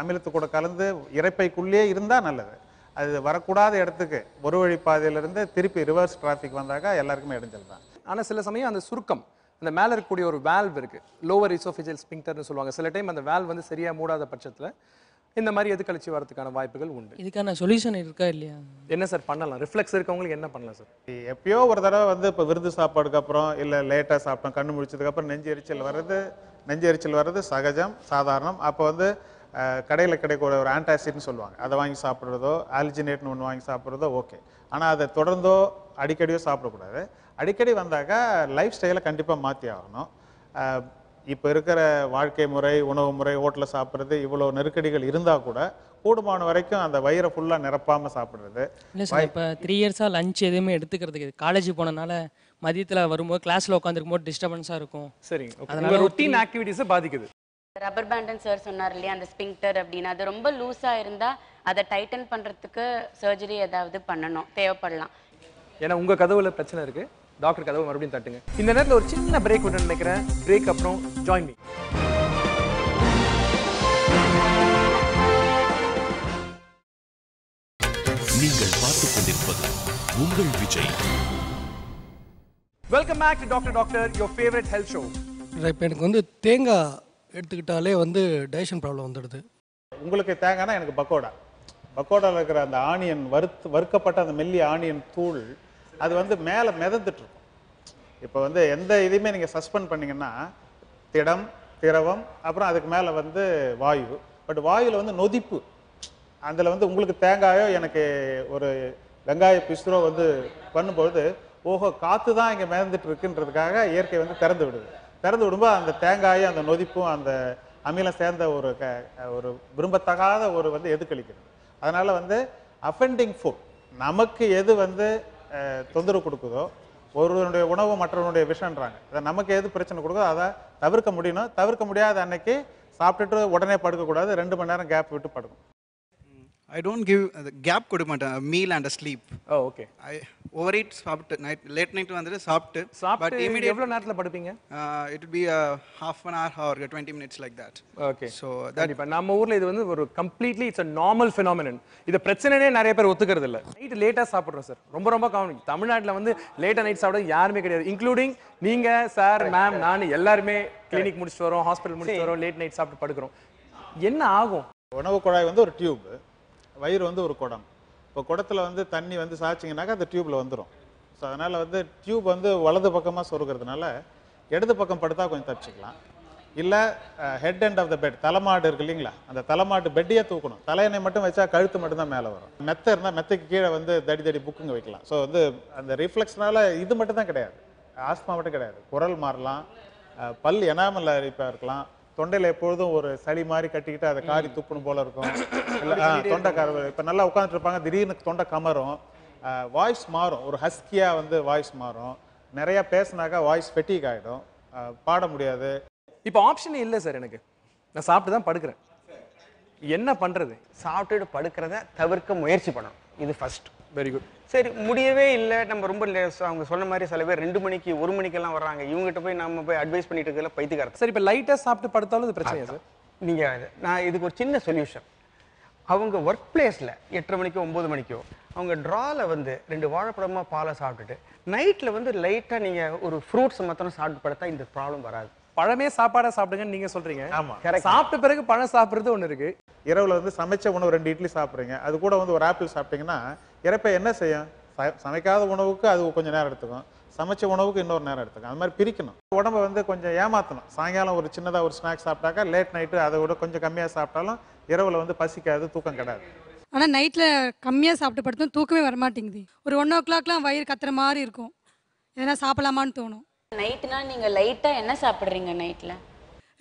அமிலத்து கூட கலந்து இறைப்பைக்குள்ளேயே இருந்தால் நல்லது. அது வரக்கூடாத இடத்துக்கு ஒரு வழி பாதையிலிருந்து திருப்பி ரிவர்ஸ் டிராஃபிக் வந்தாக்கா எல்லாருக்குமே இடைஞ்சல் தான். ஆனால் சில சமயம் அந்த சுருக்கம், அந்த மேலே இருக்கக்கூடிய ஒரு வேல்வ் இருக்குது, லோவர் இசோஃபேஜியல் ஸ்பிங்க்டர்னு சொல்லுவாங்க. சில டைம் அந்த வேல்வ் வந்து சரியாக மூடாத பட்சத்தில் இந்த மாதிரி எது கழிச்சு வரதுக்கான வாய்ப்புகள் உண்டு. இதுக்கான சொல்யூஷன் இருக்கா இல்லையா? என்ன சார் பண்ணலாம்? ரிஃப்ளெக்ஸ் இருக்கவங்களுக்கு என்ன பண்ணலாம் சார்? எப்பயோ ஒரு தடவை வந்து இப்போ விருது சாப்பாடுக்கு அப்புறம் இல்லை லேட்டாக சாப்பிட்டோம், கண்ணு முடிச்சதுக்கப்புறம் நெஞ்சு எரிச்சல் வர்றது சகஜம், சாதாரணம். அப்போ வந்து கடையில் கிடைக்கிற ஒரு ஆன்டாசிட்னு சொல்லுவாங்க, அதை வாங்கி சாப்பிட்றதோ ஆல்ஜினேட்னு ஒன்று வாங்கி சாப்பிட்றதோ ஓகே. ஆனால் அதை தொடர்ந்தோ அடிக்கடியோ சாப்பிடக்கூடாது. அடிக்கடி வந்தாக்கா லைஃப் ஸ்டைலை கண்டிப்பாக மாற்றி ஆகணும். இப்போ இருக்கிற வாழ்க்கை முறை, உணவு முறை, ஹோட்டலில் சாப்பிட்றது இவ்வளோ நெருக்கடிகள் இருந்தால் கூட கூடுமான வரைக்கும் அந்த வயிறை ஃபுல்லாக நிரப்பாமல் சாப்பிட்றது. இல்லை சார், இப்போ 3 இயர்ஸாக லஞ்ச் எதுவுமே எடுத்துக்கிறதுக்கு காலேஜ் போனனால மதியத்தில் வரும்போது கிளாஸில் உட்காந்துருக்கும் போது டிஸ்டர்பன்ஸாக இருக்கும். சரி, அதனால ரொட்டீன் ஆக்டிவிட்டீஸை பாதிக்குது. ரப்பர் பேண்டன் சார் சொன்னார் இல்லையா, அந்த ஸ்பிங்க்டர் அப்படின்னு, அது ரொம்ப லூஸாக இருந்தால் அதை டைட்டன் பண்ணுறதுக்கு சர்ஜரி ஏதாவது பண்ணணும், தேவைப்படலாம். ஏன்னா உங்கள் கதவுல பிரச்சனை இருக்குது, டாக்டர் கதவு மறுபடியும் தட்டுங்க. இந்த நேரத்தில் ஒரு சின்ன பிரேக் விட்டு நினைக்கிறேன். பிரேக் அப்புறம் ஜாயின் மீ. நீங்கள் பார்த்துக் கொண்டிருப்பது உங்கள் Vijay. Welcome back to doctor your favourite health show. இப்போ எனக்கு வந்து தேங்காய் எடுத்துக்கிட்டாலே வந்து டைஜஷன் ப்ராப்ளம் வந்துடுது. உங்களுக்கு தேங்காய்னா எனக்கு பக்கோடாவில் இருக்கிற அந்த ஆனியன் வறுக்கப்பட்ட அந்த மெல்லிய ஆனியன் தூள் அது வந்து மேலே மிதந்துட்டுருக்கும். இப்போ வந்து எந்த இதையுமே நீங்கள் சஸ்பெண்ட் பண்ணிங்கன்னா திரவம் அப்புறம் அதுக்கு மேலே வந்து வாயு. பட் வாயுவில் வந்து நொதிப்பு, அதில் வந்து உங்களுக்கு தேங்காயோ எனக்கு ஒரு வெங்காய பிஸ்ரோ வந்து பண்ணும்போது ஓஹோ காற்று தான் இங்கே மிதந்துட்டு இருக்குன்றதுக்காக இயற்கை வந்து திறந்து விடும்போது அந்த தேங்காயும் அந்த நொதிப்பும் அந்த அமிலம் சேர்ந்த ஒரு விரும்பத்தகாத ஒரு வந்து எதுக்களிக்கிறது. அதனால் வந்து அஃபெண்டிங் ஃபுட் நமக்கு எது வந்து தொந்தரவு கொடுக்குதோ, ஒருவனுடைய உணவு மற்றவனுடைய விஷன்றாங்க, அதை நமக்கு எது பிரச்சனை கொடுக்குதோ அதை தவிர்க்க முடியாத அன்னைக்கு சாப்பிட்டுட்டு உடனே படுக்கக்கூடாது, 2 மணி நேரம் கேப் விட்டு படுக்கும். I don't give the gap கொடுக்க மாட்டேன், meal and sleep. Oh, okay. I overeat சாப்பிட்டு late night வந்துட்டு சாப்பிட்டு but immediately எவ்வளவு நேரத்துல படுப்பீங்க? It will be a half an hour or 20 minutes like that. Okay. So that நம்ம ஊர்ல இது வந்து ஒரு completely it's a normal phenomenon. இது பிரச்சனையே நிறைய பேர் ஒத்துக்கிறது இல்ல. நைட் லேட்டா சாப்பிடுறோம் சார், ரொம்ப காமன். தமிழ்நாட்டுல வந்து லேட்டா நைட் சாப்பிட யாருமே கிடையாது, இன்க்ளூடிங் நீங்க சார், மேம், நான் எல்லாருமே கிளினிக் முடிச்சுட்டு வரோம், ஹாஸ்பிடல் முடிச்சுட்டு வரோம், லேட் நைட் சாப்பிட்டு படுக்கிறோம். என்ன ஆகும்? உணவு குழாய் வந்து ஒரு டியூப், வயிறு வந்து ஒரு குடம். இப்போ குடத்தில் வந்து தண்ணி வந்து சாய்ச்சிங்கனாக்கா அந்த டியூப்பில் வந்துடும். ஸோ அதனால் வந்து டியூப் வந்து வலது பக்கமாக சொருகிறதுனால இடது பக்கம் படுத்தா கொஞ்சம் தப்பிச்சிக்கலாம். இல்லை head end of the bed, தலைமாடு இருக்கு இல்லைங்களா, அந்த தலைமாட்டு பெட்டையே தூக்கணும். தலையணை மட்டும் வச்சா கழுத்து மட்டும்தான் மேலே வரும். மெத்தை இருந்தால் மெத்தைக்கு கீழே வந்து தடி புக்குங்க வைக்கலாம். ஸோ வந்து அந்த ரிஃப்ளெக்ஸ்னால இது மட்டும் தான் கிடையாது, ஆஸ்மா மட்டும் கிடையாது, குரல் மாறலாம், பல் எனாமல் அரிப்பாக இருக்கலாம், தொண்டையில் எப்பொழுதும் ஒரு சளி மாதிரி கட்டிக்கிட்டு அதை காரி துப்புணும் போல இருக்கும், இல்லை தொண்டை இப்போ நல்லா உட்காந்துட்டு இருப்பாங்க, திடீர்னு தொண்டை கமரும், வாய்ஸ் மாறும், ஒரு ஹஸ்கியாக வந்து வாய்ஸ் மாறும், நிறையா பேசினாக்கா வாய்ஸ் ஃபெட்டிக் ஆகிடும், பாட முடியாது. இப்போ ஆப்ஷனே இல்லை சார் எனக்கு, நான் சாப்பிட்டு தான் படுக்கிறேன், என்ன பண்ணுறது? சாப்பிட்டுட்டு படுக்கிறத தவிர்க்க முயற்சி பண்ணணும், இது ஃபர்ஸ்ட். Very good. சரி, முடியவே இல்லை, நம்ம ரொம்ப அவங்க சொன்ன மாதிரி சில பேர் 2 மணிக்கு 1 மணிக்கெல்லாம் வர்றாங்க, இவங்ககிட்ட போய் நம்ம போய் அட்வைஸ் பண்ணிட்டு இருக்கிறதுல பைத்தியக்காரன். சரி, இப்போ லைட்டாக சாப்பிட்டு படுத்தாலும் இது பிரச்சனையா சார்? நீங்கள் நான் இதுக்கு ஒரு சின்ன சொல்யூஷன். அவங்க ஒர்க் பிளேஸில் 8:30 மணிக்கோ 9 மணிக்கோ அவங்க ட்ராவில் வந்து 2 வாழைப்பழமாக பாலை சாப்பிட்டுட்டு நைட்டில் வந்து லைட்டாக நீங்கள் ஒரு ஃப்ரூட்ஸ் மாத்திரம் சாப்பிட்டு படுத்தா இந்த ப்ராப்ளம் வராது. பழமே சாப்பாடா சாப்பிடுங்கன்னு நீங்க சொல்றீங்க. ஆமா, சாப்பிட்ட பிறகு பழம் சாப்பிடுறது ஒன்று இருக்கு. இரவுல வந்து சமைச்ச உணவு 2 இட்லி சாப்பிட்றீங்க, அது கூட வந்து ஒரு ஆப்பிள் சாப்பிட்டீங்கன்னா இறப்பை என்ன செய்யும்? சமைக்காத உணவுக்கு அது கொஞ்சம் நேரம் எடுத்துக்கும், சமைச்ச உணவுக்கு இன்னொரு நேரம் எடுத்துக்கும். அது மாதிரி பிரிக்கணும். உடம்பை வந்து கொஞ்சம் ஏமாற்றணும். சாயங்காலம் ஒரு சின்னதாக ஒரு ஸ்நாக்ஸ் சாப்பிட்டாக்கா லேட் நைட்டு அதை விட கொஞ்சம் கம்மியாக சாப்பிட்டாலும் இரவில் வந்து பசிக்காது, தூக்கம் கிடையாது. ஆனால் நைட்டில் கம்மியாக சாப்பிட்டு படுத்தும் தூக்கமே வரமாட்டேங்குது. ஒரு 1 o'clockலாம் வயிறு கத்துற மாதிரி இருக்கும், எதனா சாப்பிடலாமான்னு தோணும். நைட்டுனா நீங்கள் லைட்டாக என்ன சாப்பிட்றீங்க நைட்டில்?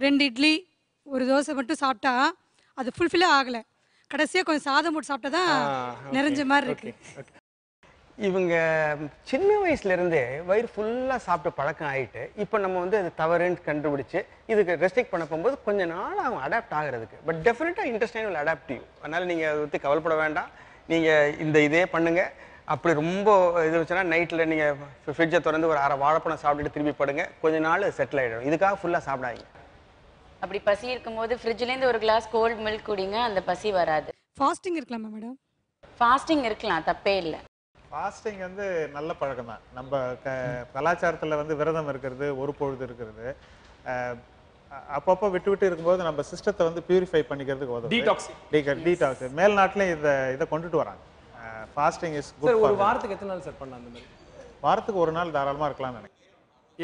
2 இட்லி 1 தோசை மட்டும் சாப்பிட்டா அது ஃபுல்ஃபில்லாக ஆகலை. கடைசியாக கொஞ்சம் சாதம் போட்டு சாப்பிட்டா தான் நிறைஞ்ச மாதிரி இருக்கு. இவங்க சின்ன வயசுலேருந்தே வயிறு ஃபுல்லாக சாப்பிட்டு பழக்கம் ஆகிட்டு இப்போ நம்ம வந்து அது தவறுன்னு கண்டுபிடிச்சி இதுக்கு ரெஸ்ட்ரிக்ட் பண்ண போகும்போது கொஞ்சம் நாள் அவங்க அடாப்ட் ஆகிறதுக்கு. பட் டெஃபினட்டாக இன்ட்ரெஸ்டிங் வில் அடாப்ட் யூ. அதனால் நீங்கள் அதை பற்றி கவலைப்பட வேண்டாம். நீங்கள் இதே பண்ணுங்கள். அப்படி ரொம்ப இது வச்சுன்னா நைட்டில் நீங்கள் ஃப்ரிட்ஜை திறந்து ஒரு 1/2 வாழைப்பழம் சாப்பிட்டுட்டு திரும்பி படுங்க, கொஞ்ச நாள் செட்டில் ஆகிடும். இதுக்காக ஃபுல்லாக சாப்பிடாதீங்க. அப்படி பசி இருக்கும்போது ஃப்ரிட்ஜ்லேருந்து ஒரு கிளாஸ் கோல்டு மில்க் குடிங்க, அந்த பசி வராது. ஃபாஸ்டிங் இருக்கலாமா மேடம்? ஃபாஸ்டிங் இருக்கலாம், தப்பே இல்லை. ஃபாஸ்டிங் வந்து நல்ல பழக்கம் தான். நம்ம கலாச்சாரத்தில் வந்து விரதம் இருக்கிறது, ஒரு பொழுது இருக்கிறது, அப்பப்போ விட்டு விட்டு இருக்கும்போது நம்ம சிஸ்டத்தை வந்து பியூரிஃபை பண்ணிக்கிறதுக்கு உதவும். டீடாக்ஸ் மேல் நாட்டிலையும் இதை கொண்டுட்டு வராங்க. Fasting is good. ஒரு வாரத்துக்கு எத்தனை நாள் சார் பண்ணலாம் அந்த மாதிரி? வாரத்துக்கு 1 நாள் தாராளமாக இருக்கலாம்னு நினைக்கிறேன்.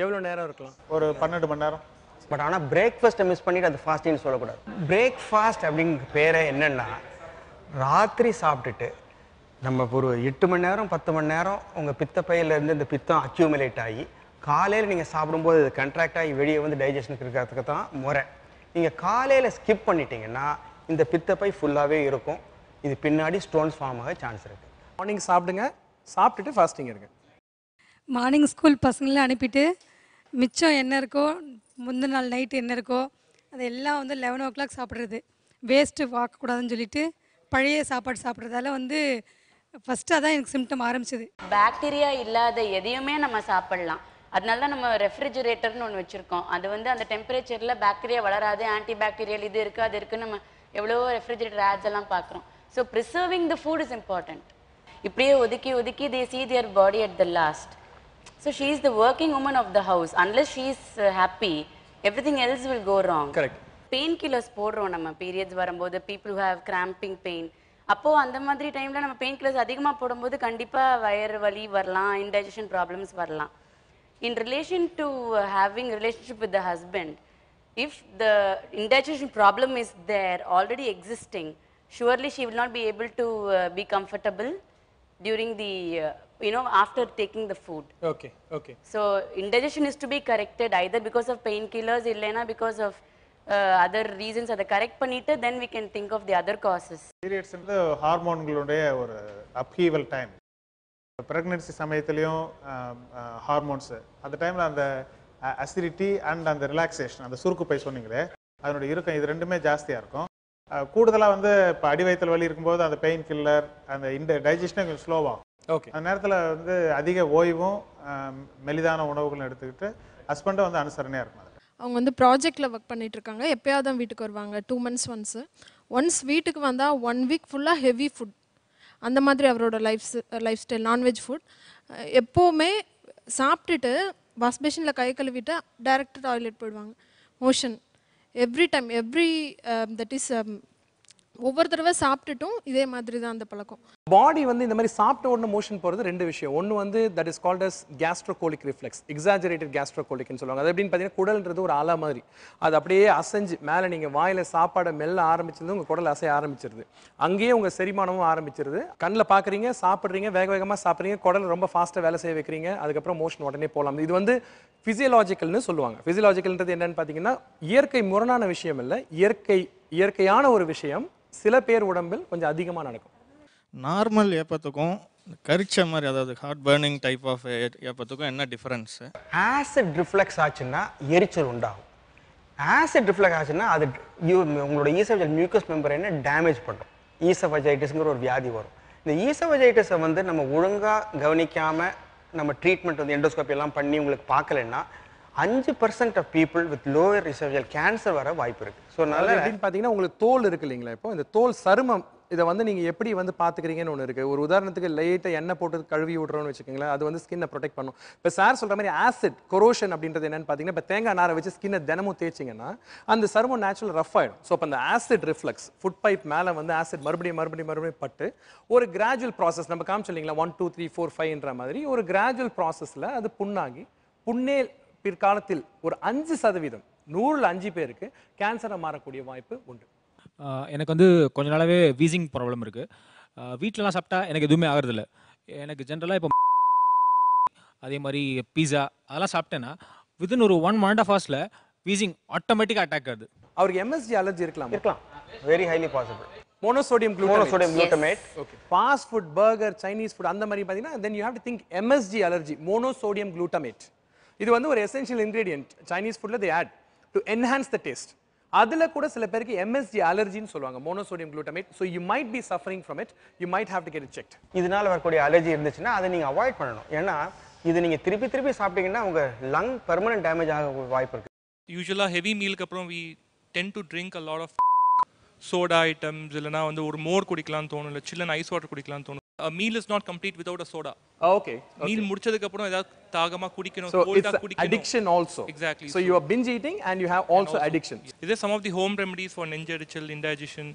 எவ்வளோ நேரம் இருக்கலாம்? ஒரு 12 மணி நேரம். பட் ஆனால் பிரேக்ஃபாஸ்ட்டை மிஸ் பண்ணிட்டு அது ஃபாஸ்டிங்னு சொல்லக்கூடாது. பிரேக்ஃபாஸ்ட் அப்படிங்கிற பேரே என்னென்னா, ராத்திரி சாப்பிட்டுட்டு நம்ம ஒரு 8 மணி நேரம் 10 மணி நேரம் உங்கள் பித்தப்பையிலேருந்து இந்த பித்தம் அக்யூமுலேட் ஆகி காலையில் நீங்கள் சாப்பிடும்போது இது கண்ட்ராக்ட் ஆகி வெளியே வந்து டைஜஷனுக்கு இருக்கிறதுக்கு தான் முறை. நீங்கள் காலையில் ஸ்கிப் பண்ணிட்டீங்கன்னா இந்த பித்தப்பை ஃபுல்லாகவே இருக்கும், இது பின்னாடி ஸ்டோன்ஸ் ஃபார்ம் ஆக சான்ஸ் இருக்குது. மார்னிங் சாப்பிடுங்க, சாப்பிட்டுட்டு ஃபாஸ்டிங் இருங்க. மார்னிங் ஸ்கூல் பசங்களெலாம் அனுப்பிட்டு மிச்சம் என்ன இருக்கோ, முந்தின நாள் நைட்டு என்ன இருக்கோ அதெல்லாம் வந்து 11 o'clock சாப்பிட்றது. வேஸ்ட்டு பார்க்கக்கூடாதுன்னு சொல்லிட்டு பழைய சாப்பாடு சாப்பிட்றதால வந்து ஃபஸ்ட்டு அதான் எனக்கு சிம்டம் ஆரம்பிச்சது. பாக்டீரியா இல்லாத எதையுமே நம்ம சாப்பிடலாம். அதனால தான் நம்ம ரெஃப்ரிஜரேட்டர்னு ஒன்று வச்சுருக்கோம். அது வந்து அந்த டெம்பரேச்சரில் பாக்டீரியா வளராது, ஆன்டி பாக்டீரியல் இது இருக்குது அது இருக்குன்னு நம்ம எவ்வளோ ரெஃப்ரிஜரேட்டர் ஆட்ஸ் எல்லாம் பார்க்குறோம். So preserving the food is important. இப்படியே ஒதுக்கி ஒதுக்கி தே see their body at the last. So she is the working woman of the house. Unless she is happy, everything else will go wrong. Correct. Pain killers போடுறோம் நம்ம periods வரும்போது, people who have cramping pain. அப்போது அந்த மாதிரி டைமில் நம்ம pain killers அதிகமாக போடும்போது கண்டிப்பாக வயிறு வலி வரலாம், இன்டைஜஷன் ப்ராப்ளம்ஸ் வரலாம். In relation to having relationship with the husband, if the indigestion problem is there already existing, surely she will not be able to be comfortable during the after taking the food. Okay. So indigestion is to be corrected either because of painkillers illena because of other reasons. அதை correct பண்ணிட்டு then we can think of the other causes. Periods வந்து ஹார்மோன்களுடைய ஒரு அப்ஹீவல் time. Pregnancy சமயத்துலேயும் hormones அந்த டைமில் அந்த acidity and அந்த relaxation, அந்த சுருக்கு பை சொன்னீங்களே அதனுடைய இறுக்கம், இது ரெண்டுமே ஜாஸ்தியாக இருக்கும். கூடுதலாக வந்து இப்போ அடிவயத்தில் வலி இருக்கும்போது அந்த பெயின் கில்லர், அந்த டைஜஷனே கொஞ்சம் ஸ்லோவாகும். அந்த நேரத்தில் வந்து அதிக ஓய்வும் மெலிதான உணவுகளும் எடுத்துக்கிட்டு ஹஸ்பண்டும் வந்து அனுசரணையாக இருக்கும். அவங்க வந்து ப்ராஜெக்டில் ஒர்க் பண்ணிகிட்ருக்காங்க, எப்போயாவது தான் வீட்டுக்கு வருவாங்க, 2 months ஒன்ஸ் வீட்டுக்கு வந்தால் 1 week ஃபுல்லாக ஹெவி ஃபுட். அந்த மாதிரி அவரோட லைஃப் ஸ்டைல் நான்வெஜ் ஃபுட். எப்போவுமே சாப்பிட்டுட்டு வாஷ் பேஷனில் கை கழுவிட்டு டைரக்ட் டாய்லெட் போயிடுவாங்க. Motion every time that is ஒவ்வொரு தடவை சாப்பிட்டுட்டும் இதே மாதிரி தான் அந்த பழக்கம். பாடி வந்து இந்த மாதிரி சாப்பிட்ட உடனே மோஷன் போகிறது 2 விஷயம். ஒன்று வந்து that is called as gastrocolic reflex, exaggerated கேஸ்ட்ரோகோலிக்னு சொல்லுவாங்க. அது எப்படின்னு பார்த்தீங்கன்னா குடல்ன்றது ஒரு அலை மாதிரி, அது அப்படியே அசைஞ்சு மேலே நீங்கள் வாயில் சாப்பாடை மெல்ல ஆரம்பிச்சிருந்து உங்கள் குடல் அசைய ஆரம்பிச்சிருது, அங்கேயே உங்கள் செரிமானமும் ஆரம்பிச்சிருது. கண்ணில் பார்க்குறீங்க, சாப்பிட்றீங்க, வேக வேகமாக சாப்பிட்றீங்க, குடல் ரொம்ப ஃபாஸ்ட்டாக வேலை செய்ய வைக்கிறீங்க, அதுக்கப்புறம் மோஷன் உடனே போகலாம். இது வந்து ஃபிசியலாஜிக்கல்னு சொல்லுவாங்க. ஃபிசியலாஜிக்கல்ன்றது என்னன்னு பார்த்தீங்கன்னா இயற்கை முரணான விஷயம் இல்லை, இயற்கையான ஒரு விஷயம். சில பேர் உடம்பில் கொஞ்சம் அதிகமாக நடக்கும். நார்மல் ஏப்பத்துக்கும் கரிச்ச மாதிரி அதாவது ஹார்ட் பர்னிங் டைப் ஆஃப் ஏப்பத்துக்கும் என்ன டிஃபரன்ஸ்? ஆசிட் ரிஃப்ளெக்ஸ் ஆச்சுன்னா எரிச்சல் உண்டாகும். ஆசிட் ரிஃப்ளெக்ஸ் ஆச்சுன்னா அது உங்களோட ஈசோஃபேஜியல் மியூக்கஸ் மெம்பரேனை டேமேஜ் பண்ணும். ஈசோஃபேஜைட்டிஸ்ங்கிற ஒரு வியாதி வரும். இந்த ஈசோஃபேஜைட்டிஸை வந்து நம்ம ஒழுங்காக கவனிக்காமல் நம்ம ட்ரீட்மெண்ட் வந்து எண்டோஸ்கோப்பி எல்லாம் பண்ணி உங்களுக்கு பார்க்கலன்னா 5% of people with lower oesophageal cancer வர வாய்ப்பு இருக்குது. ஸோ அதனால எப்படின்னு பார்த்தீங்கன்னா உங்களுக்கு தோல் இருக்கு இல்லைங்களா, இப்போ இந்த தோல் சருமம் இதை வந்து நீங்கள் எப்படி வந்து பார்த்துக்கிறீங்கன்னு ஒன்று இருக்குது. ஒரு உதாரணத்துக்கு லைட்டை எண்ணெய் போட்டு கழுவி விட்றோன்னு வச்சுக்கோங்களேன், அது வந்து ஸ்கின்னை ப்ரொடெக்ட் பண்ணும். இப்போ சார் சொல்கிற மாதிரி ஆசிட் கொரோஷன் அப்படின்றது என்னன்னு பார்த்தீங்கன்னா, இப்போ தேங்காய் நாரை வச்சு ஸ்கின்னை தினமும் தேய்ச்சிங்கன்னா அந்த சருமம் நேச்சுரல் ரஃப் ஆகிடும். ஸோ இப்போ அந்த ஆசிட் ரிஃப்ளெக்ஸ் ஃபுட் பைப் மேலே வந்து ஆசிட் மறுபடியும் பட்டு ஒரு கிராஜுவல் ப்ராசஸ் நம்ம காமிச்சில்லைங்களா 1 2 3 4 5ன்ற மாதிரி ஒரு கிராஜுவல் ப்ராசஸில் அது புண்ணாகி புண்ணே பிற்காலத்தில் ஒரு 5% 100ல் 5 பேருக்கு கேன்சரை மாறக்கூடிய வாய்ப்பு உண்டு. எனக்கு வந்து கொஞ்ச நாளாகவே வீசிங் ப்ராப்ளம் இருக்குது. வீட்டிலலாம் சாப்பிட்டா எனக்கு எதுவுமே ஆகிறதில்ல. எனக்கு ஜென்ரலாக இப்போ அதே மாதிரி பீஸா அதெல்லாம் சாப்பிட்டேன்னா வித்தின் ஒரு 1.5 ஹவர்ஸில் வீசிங் ஆட்டோமேட்டிக்காக அட்டாக் ஆகுது. அவருக்கு MSG அலர்ஜி இருக்கலாம். Very highly possible. Monosodium glutamate. Okay. Fast food, burger, Chinese food அந்த மாதிரி பார்த்தீங்கன்னா then you have to think MSG allergy, monosodium glutamate. இது வந்து ஒரு எசென்ஷியல் இன்கிரீடியன்ட் சைனீஸ் ஃபுட்டில் they add to enhance the taste. அதில் கூட சில பேருக்கு MSG அலர்ஜின்னு சொல்லுவாங்க, monosodium glutamate. So you might be suffering from it, you might have to get it checked. இதனால வரக்கூடிய அலர்ஜி இருந்துச்சுன்னா அதை நீங்கள் அவாய்ட் பண்ணணும். ஏன்னா இது நீங்கள் திருப்பி சாப்பிட்டீங்கன்னா உங்கள் லங் பெர்மனன்ட் டேமேஜ் ஆக வாய்ப்பு இருக்குது. யூஸ்வலாக ஹெவி மீலுக்கு அப்புறம் we tend to drink a lot of soda items, இல்லைனா வந்து ஒரு மோர் குடிக்கலாம்னு தோணும், இல்லை சில்லுன்னு ஐஸ் வாட்டர் குடிக்கலாம்னு தோணும். A meal is not complete without a soda. Okay. Meal முடிச்சதுக்கு அப்புறம் ஏதாவது தாகமா குடிக்கணும், So கோல்டா it's குடிக்கணும். addiction also. Exactly. So you are binge eating and you have also addiction. Is there some of the home remedies for நெஞ்செரிச்சல், indigestion?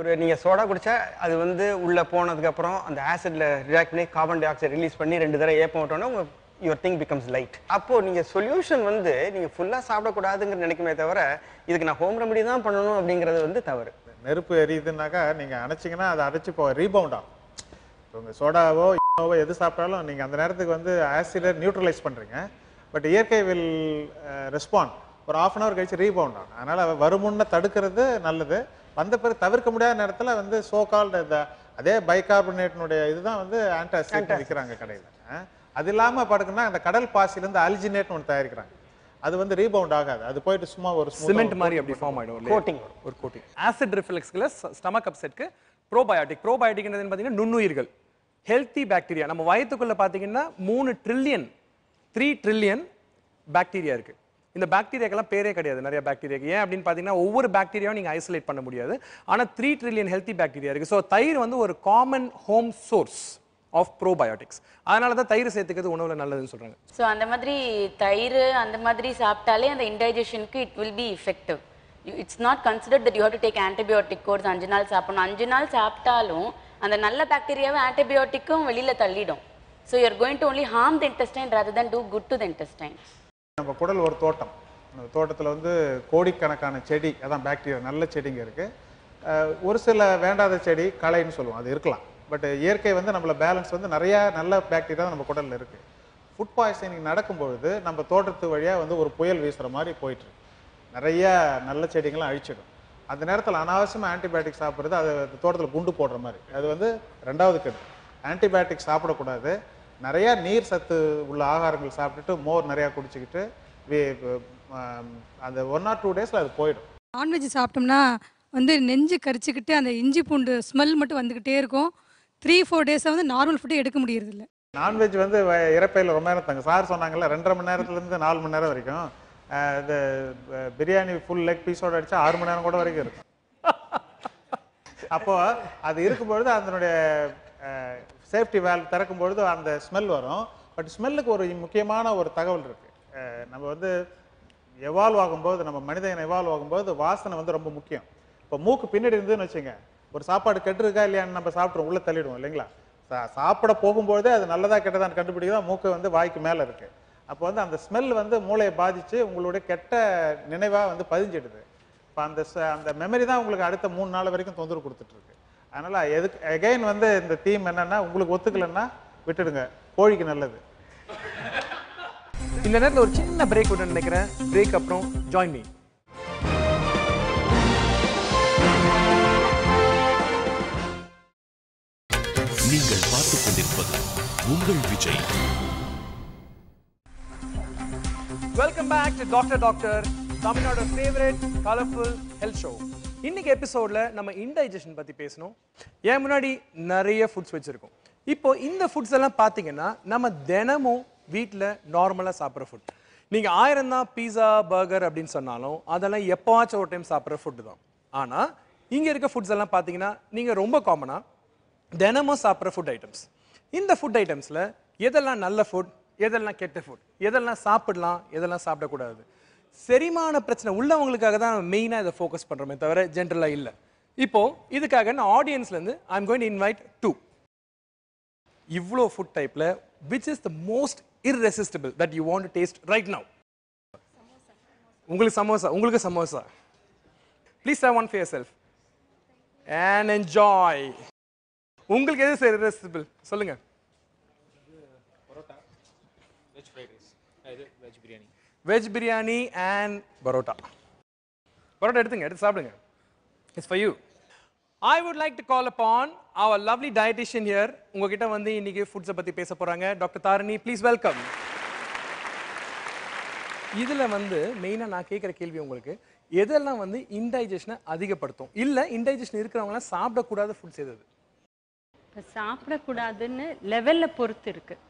ஒரு நீங்கள் soda குடிச்சா அது வந்து உள்ளே போனதுக்கப்புறம் அந்த ஆசிட்ல ரியாக்ட் பண்ணி கார்பன் டை ஆக்சைடு ரிலீஸ் பண்ணி 2 தடவை ஏப்பம் விட்டோன்னா உங்கள் யுவர் திங் பிகம்ஸ் லைட். அப்போது நீங்கள் சொல்யூஷன் வந்து நீங்கள் ஃபுல்லாக சாப்பிடக்கூடாதுங்கிற நினைக்குமே தவிர இதுக்கு நான் ஹோம் ரெமெடி தான் பண்ணணும் அப்படிங்கிறது வந்து தவறு. நெருப்பு எரியுதுனாக்கா நீங்கள் அணைச்சிங்கன்னா அதை அடைச்சி இப்போ ரீபவுண்ட் ஆகும். உங்கள் சோடாவோ எது சாப்பிட்டாலும் நீங்கள் அந்த நேரத்துக்கு வந்து ஆசிடை நியூட்ரலைஸ் பண்ணுறீங்க. பட் இயற்கை வில் ரெஸ்பாண்ட் ஒரு 1/2 hour கழிச்சு ரீபவுண்ட் ஆகும். அதனால் வருமுன்ன தடுக்கிறது நல்லது. வந்த பிறகு தவிர்க்க முடியாத நேரத்தில் வந்து சோகால்டு அதே பைகார்பனேட்னுடைய இதுதான் வந்து ஆன்டாசிட் விற்கிறாங்க கடையில். அது இல்லாமல் படுக்குன்னா அந்த கடல் பாசிலேருந்து அல்ஜினேட்னு ஒன்று தயாரிக்கிறாங்க. அது வந்து ரீபவுண்ட் ஆகாது, அது போயிட்டு சும்மா ஒரு சிமெண்ட் மாதிரி அப்படி ஃபார்ம் ஆயிடும், கோட்டிங் ஒரு கோட்டிங். ஆசிட் ரிஃப்ளெக்ஸ்ல ஸ்டமக் அப்செட்க்கு ப்ரோபயோட்டிக்ன்றது பார்த்தீங்கன்னா நுண்ணுயிர்கள், ஹெல்த்தி பாக்டீரியா. நம்ம வயிற்றுக்குள்ள பார்த்தீங்கன்னா 3 ட்ரில்லியன் பாக்டீரியா இருக்கு. இந்த பாக்டீரியாக்கெல்லாம் பேரே கிடையாது நிறைய பாக்டீரியாக்கு. ஏன் அப்படின்னு பார்த்தீங்கன்னா ஒவ்வொரு பாக்டீரியாவும் நீங்கள் ஐசோலேட் பண்ண முடியாது. ஆனால் 3 ட்ரில்லியன் ஹெல்த்தி பாக்டீரியா இருக்கு. ஸோ தயிர் வந்து ஒரு common home source of probiotics. அதனால தான் தயிர் சேர்த்துக்கிறது உணவுல நல்லதுன்னு சொல்றாங்க. ஸோ அந்த மாதிரி தயிர் அந்த மாதிரி சாப்பிட்டாலே அந்த இன்டைஜஷனுக்கு it will be effective. It's not considered that you have to take antibiotic course 5 நாள் சாப்பிடணும். 5 நாள் சாப்பிட்டாலும் அந்த நல்ல பாக்டீரியாவை ஆன்டிபயோட்டிக்கும் வெளியில் தள்ளிடும். So you are going to only harm the intestine rather then do good to the intestine. நம்ம குடல் ஒரு தோட்டம். அந்த தோட்டத்தில் வந்து கோடிக்கணக்கான செடி, அதான் பாக்டீரியா நல்ல செடிங்க இருக்குது. ஒரு சில வேண்டாத செடி களைன்னு சொல்லுவோம், அது இருக்கலாம். பட் இயற்கை வந்து நம்மளை பேலன்ஸ் வந்து நிறையா நல்ல பாக்டீரியா நம்ம குடலில் இருக்குது. ஃபுட் பாய்சனிங் நடக்கும்பொழுது நம்ம தோட்டத்து வழியாக வந்து ஒரு புயல் வீசுகிற மாதிரி போயிட்டுருக்கு. நிறையா நல்ல செடிங்களாம் அழிச்சிடும். அந்த நேரத்தில் அனாவசியமாக ஆன்டிபயோட்டிக் சாப்பிட்றது அது தோட்டத்தில் குண்டு போடுற மாதிரி. அது வந்து 2வது கெடு. ஆன்டிபயோட்டிக் சாப்பிடக்கூடாது. நிறையா நீர் சத்து உள்ள ஆகாரங்கள் சாப்பிட்டுட்டு மோர் நிறையா குடிச்சிக்கிட்டு அந்த 1 or 2 டேஸில் அது போயிடும். நான்வெஜ் சாப்பிட்டோம்னா வந்து நெஞ்சு கரிச்சிக்கிட்டு அந்த இஞ்சி பூண்டு ஸ்மெல் மட்டும் வந்துக்கிட்டே இருக்கும். 3-4 டேஸாக வந்து நார்மல் ஃபுட்டே எடுக்க முடியறதில்ல. நான்வெஜ் வந்து இறப்பையில் ரொம்ப நேரம் தாங்க. சார் சொன்னாங்கல்ல 2.5 மணி நேரத்துலேருந்து 4 மணி நேரம் வரைக்கும். இந்த பிரியாணி ஃபுல் லெக் பீஸோடு அடித்தா 6 மணி நேரம் கூட வரைக்கும் இருக்கும். அப்போது அது இருக்கும்பொழுது அதனுடைய சேஃப்டி வேல்வ் திறக்கும்பொழுது அந்த ஸ்மெல் வரும். பட் ஸ்மெல்லுக்கு ஒரு முக்கியமான ஒரு தகவல் இருக்குது. நம்ம வந்து எவால்வ் ஆகும்போது, நம்ம மனிதன் எவால்வ் ஆகும்போது வாசனை வந்து ரொம்ப முக்கியம். இப்போ மூக்கு பின்னாடி இருந்துன்னு வச்சுங்க, ஒரு சாப்பாடு கெட்டுருக்கா இல்லையான்னு நம்ம சாப்பிட்றோம், உள்ளே தள்ளிடுவோம் இல்லைங்களா? சாப்பிட போகும்போதே அது நல்லதா கெட்டதான்னு கண்டுபிடிக்க மூக்கு வந்து வாய்க்கு மேலே இருக்குது. அப்போ வந்து அந்த ஸ்மெல் வந்து மூளையை பாதித்து உங்களுடைய கெட்ட நினைவாக வந்து பதிஞ்சிடுது. இப்போ அந்த மெமரி தான் உங்களுக்கு அடுத்த 3 நாள் வரைக்கும் தொந்தரவு கொடுத்துட்ருக்கு. அதனால் எதுக்கு அகைன் வந்து இந்த தீம் என்னென்னா, உங்களுக்கு ஒத்துக்கலைன்னா விட்டுடுங்க, கோழிக்கு நல்லது. இந்த நேரத்தில் ஒரு சின்ன பிரேக் விட்டு நினைக்கிறேன். பிரேக் அப்புறம் ஜாயின் மீ. நீங்கள் பார்த்துக் கொண்டிருப்பது உங்கள் Vijay. Welcome back to doctor Tamil Nadu favourite colourful health show. இன்னைக்கு எபிசோட்ல நம்ம இன்டைஜஷன் பத்தி பேசணும். ஏன் முன்னாடி நிறைய ஃபுட்ஸ் வச்சிருக்கோம். இப்போ இந்த ஃபுட்ஸ் எல்லாம் பார்த்தீங்கன்னா நம்ம தினமும் வீட்டில் நார்மலாக சாப்பிட்ற ஃபுட். நீங்கள் 1000 தான் பீஸா பர்கர் அப்படின்னு சொன்னாலும் அதெல்லாம் எப்போவாச்சும் ஒரு டைம் சாப்பிட்ற ஃபுட்டு தான். ஆனால் இங்கே இருக்க ஃபுட்ஸ் எல்லாம் பார்த்தீங்கன்னா நீங்கள் ரொம்ப காமனாக தினமும் சாப்பிட்ற ஃபுட் ஐட்டம்ஸ். இந்த ஃபுட் ஐட்டம்ஸில் எதெல்லாம் நல்ல ஃபுட், எதெல்லாம் கெட்ட ஃபுட், எதெல்லாம் சாப்பிடலாம், எதெல்லாம் சாப்பிடக்கூடாது, செரிமான பிரச்சனை உள்ளவங்களுக்காக தான் மெயினாக இதை ஃபோக்கஸ் பண்ணுறோமே தவிர ஜென்ரலாக இல்லை. இப்போது இதுக்காக நான் ஆடியன்ஸ்லேருந்து I am going to invite 2. இவ்வளோ ஃபுட் டைப்பில் which is the most irresistible that you want to taste right now? உங்களுக்கு samosa. Please have one for yourself and enjoy. உங்களுக்கு எது irresistible சொல்லுங்க. Parotta, veg fried rice, veg biryani. Veg biryani and parotta. Parotta எடுத்து சாப்பிடுங்க. It's for you. I would like to call upon our lovely dietitian here. உங்ககிட்ட வந்து இன்னைக்கு ஃபுட்ஸை பற்றி பேச போகிறாங்க. Doctor Tharini, please welcome. இதில் வந்து மெயினாக நான் கேட்குற கேள்வி உங்களுக்கு, எதெல்லாம் வந்து இன்டைஜஷனை அதிகப்படுத்தும், இல்லை இன்டைஜஷன் இருக்கிறவங்களாம் சாப்பிடக்கூடாத ஃபுட்ஸ் எது? இப்போ சாப்பிடக்கூடாதுன்னு லெவலில் பொறுத்து இருக்குது.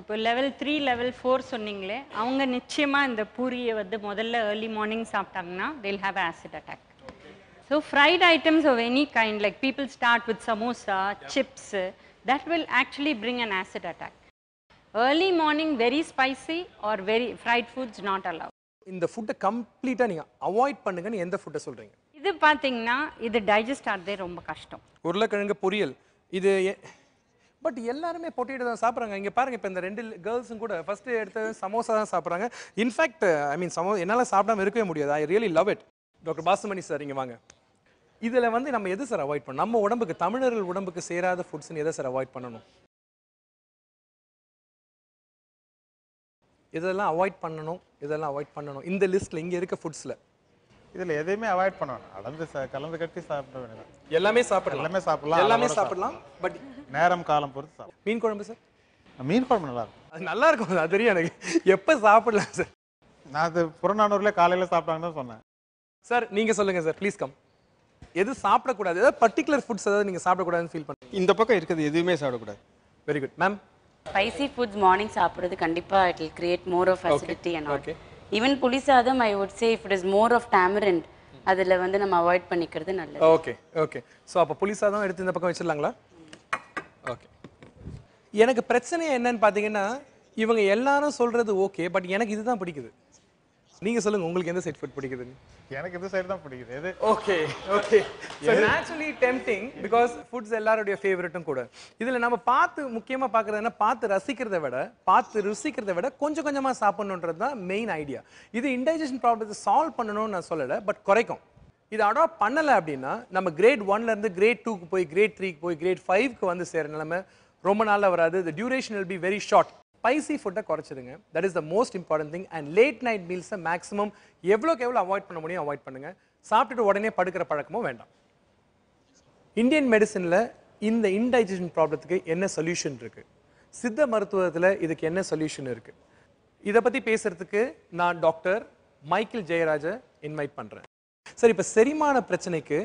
இப்போ லெவல் 3 லெவல் 4 சொன்னீங்களே, அவங்க நிச்சயமாக இந்த பூரியை வந்து முதல்ல ஏர்லி மார்னிங் சாப்பிட்டாங்கன்னா they'll have acid attack. So fried items of any kind, like people start with samosa, chips, that will actually bring an acid attack. Early morning very spicy or very fried foods not allowed. இந்த ஃபுட்டை கம்ப்ளீட்டாக நீங்கள் avoid பண்ணுங்கன்னு எந்த ஃபுட்டை சொல்கிறீங்க? இது பார்த்தீங்கன்னா இது டைஜஸ்ட் ஆகிறதே ரொம்ப கஷ்டம். உருளைக்கிழங்கு பொரியல் இது பட் எல்லாருமே பொட்டேட்டோ தான் சாப்பிட்றாங்க. இங்கே பாருங்கள், இப்போ இந்த 2 கேர்ள்ஸும் கூட ஃபஸ்ட்டு எடுத்து சமோசா தான் சாப்பிட்றாங்க. இன்ஃபேக்ட் ஐ மீன் என்னால் சாப்பிடாம இருக்கவே முடியாது. I really love it. Doctor Basumani sir இங்கே வாங்க. இதில் வந்து நம்ம எது சார் அவாய்ட் பண்ணணும்? நம்ம உடம்புக்கு, தமிழர்கள் உடம்புக்கு சேராத ஃபுட்ஸ்ன்னு எதை சார் அவாய்ட் பண்ணணும்? இதெல்லாம் அவாய்ட் பண்ணணும் இந்த லிஸ்ட்டில் இங்கே இருக்க ஃபுட்ஸில். இதில் எதையுமே அவாய்ட் பண்ணணும். கலந்து கட்டி சாப்பிட வேண்டியது. எல்லாமே சாப்பிடலாம். பட் நேரம் காலம் பொறுத்து சாப்பிடும். மீன் குழம்பு சார்? மீன் குழம்பு நல்லா இருக்கும். அது நல்லா இருக்கும், அது தெரியும் எனக்கு. எப்போ சாப்பிடலாம் சார்? நான் அது புறநானூரில் காலையில் சாப்பிட்டாங்கன்னு தான் சொன்னேன். சார் நீங்கள் சொல்லுங்கள் சார், ப்ளீஸ் கம். எது சாப்பிடக்கூடாது, ஏதாவது பர்டிகுலர் ஃபுட்ஸ் ஏதாவது நீங்கள் சாப்பிடக்கூடாதுன்னு ஃபீல் பண்ணுங்க? இந்த பக்கம் இருக்கிறது எதுவுமே சாப்பிடக்கூடாது. Very good ma'am. Spicy foods morning சாப்பிட்றது கண்டிப்பாக it will create more of acidity and all. Even pulisadam I would say if it is more of tamarind, அதில் வந்து நம்ம அவாய்ட் பண்ணிக்கிறது நல்லது. ஓகே. ஸோ அப்போ புளிசாதம் எடுத்து இந்த பக்கம் வச்சிடலாங்களா? ஓகே. எனக்கு பிரச்சனை என்னன்னு பார்த்தீங்கன்னா, இவங்க எல்லாரும் சொல்கிறது ஓகே, பட் எனக்கு இதுதான் பிடிக்குது. நீங்கள் சொல்லுங்கள், உங்களுக்கு எந்த சைட் ஃபுட் பிடிக்குதுன்னு? எனக்கு இந்த சைடு தான் பிடிக்குது. எது? Okay. So naturally tempting because foods எல்லாருடைய ஃபேவரட்டும் கூட. இதில் நம்ம முக்கியமாக பார்க்குறதுனா பார்த்து ருசிக்கிறத விட கொஞ்சம் கொஞ்சமாக சாப்பிடணுன்றது தான் மெயின் ஐடியா. இது இன்டைஜஷன் ப்ராப்ளத்தை சால்வ் பண்ணணும்னு நான் சொல்லலை, பட் குறைக்கும். இது அடாப்ட் பண்ணலை அப்படின்னா நம்ம கிரேட் 1லேருந்து கிரேட் 2க்கு போய் கிரேட் 3க்கு போய் கிரேட் 5க்கு வந்து சேர நிலைமை ரொம்ப நாளில் வராது. The duration will be very short. Spicy ஃபுட்டை குறைச்சிடுங்க. That is the most important thing. And late night மீல்ஸை மேக்ஸிமம் எவ்வளோக்கு எவ்வளோ அவாய்ட் பண்ண முடியும் அவாய்ட் பண்ணுங்கள். சாப்பிட்டுட்டு உடனே படுக்கிற பழக்கமும் வேண்டாம். இந்தியன் மெடிசனில் இந்த இன்டைஜஷன் ப்ராப்ளத்துக்கு என்ன சொல்யூஷன் இருக்குது, சித்த மருத்துவத்தில் இதுக்கு என்ன சொல்யூஷன் இருக்குது, இதை பற்றி பேசுகிறதுக்கு நான் டாக்டர் மைக்கேல் ஜெயராஜை இன்வைட் பண்ணுறேன். சார், இப்போ செரிமான பிரச்சனைக்கு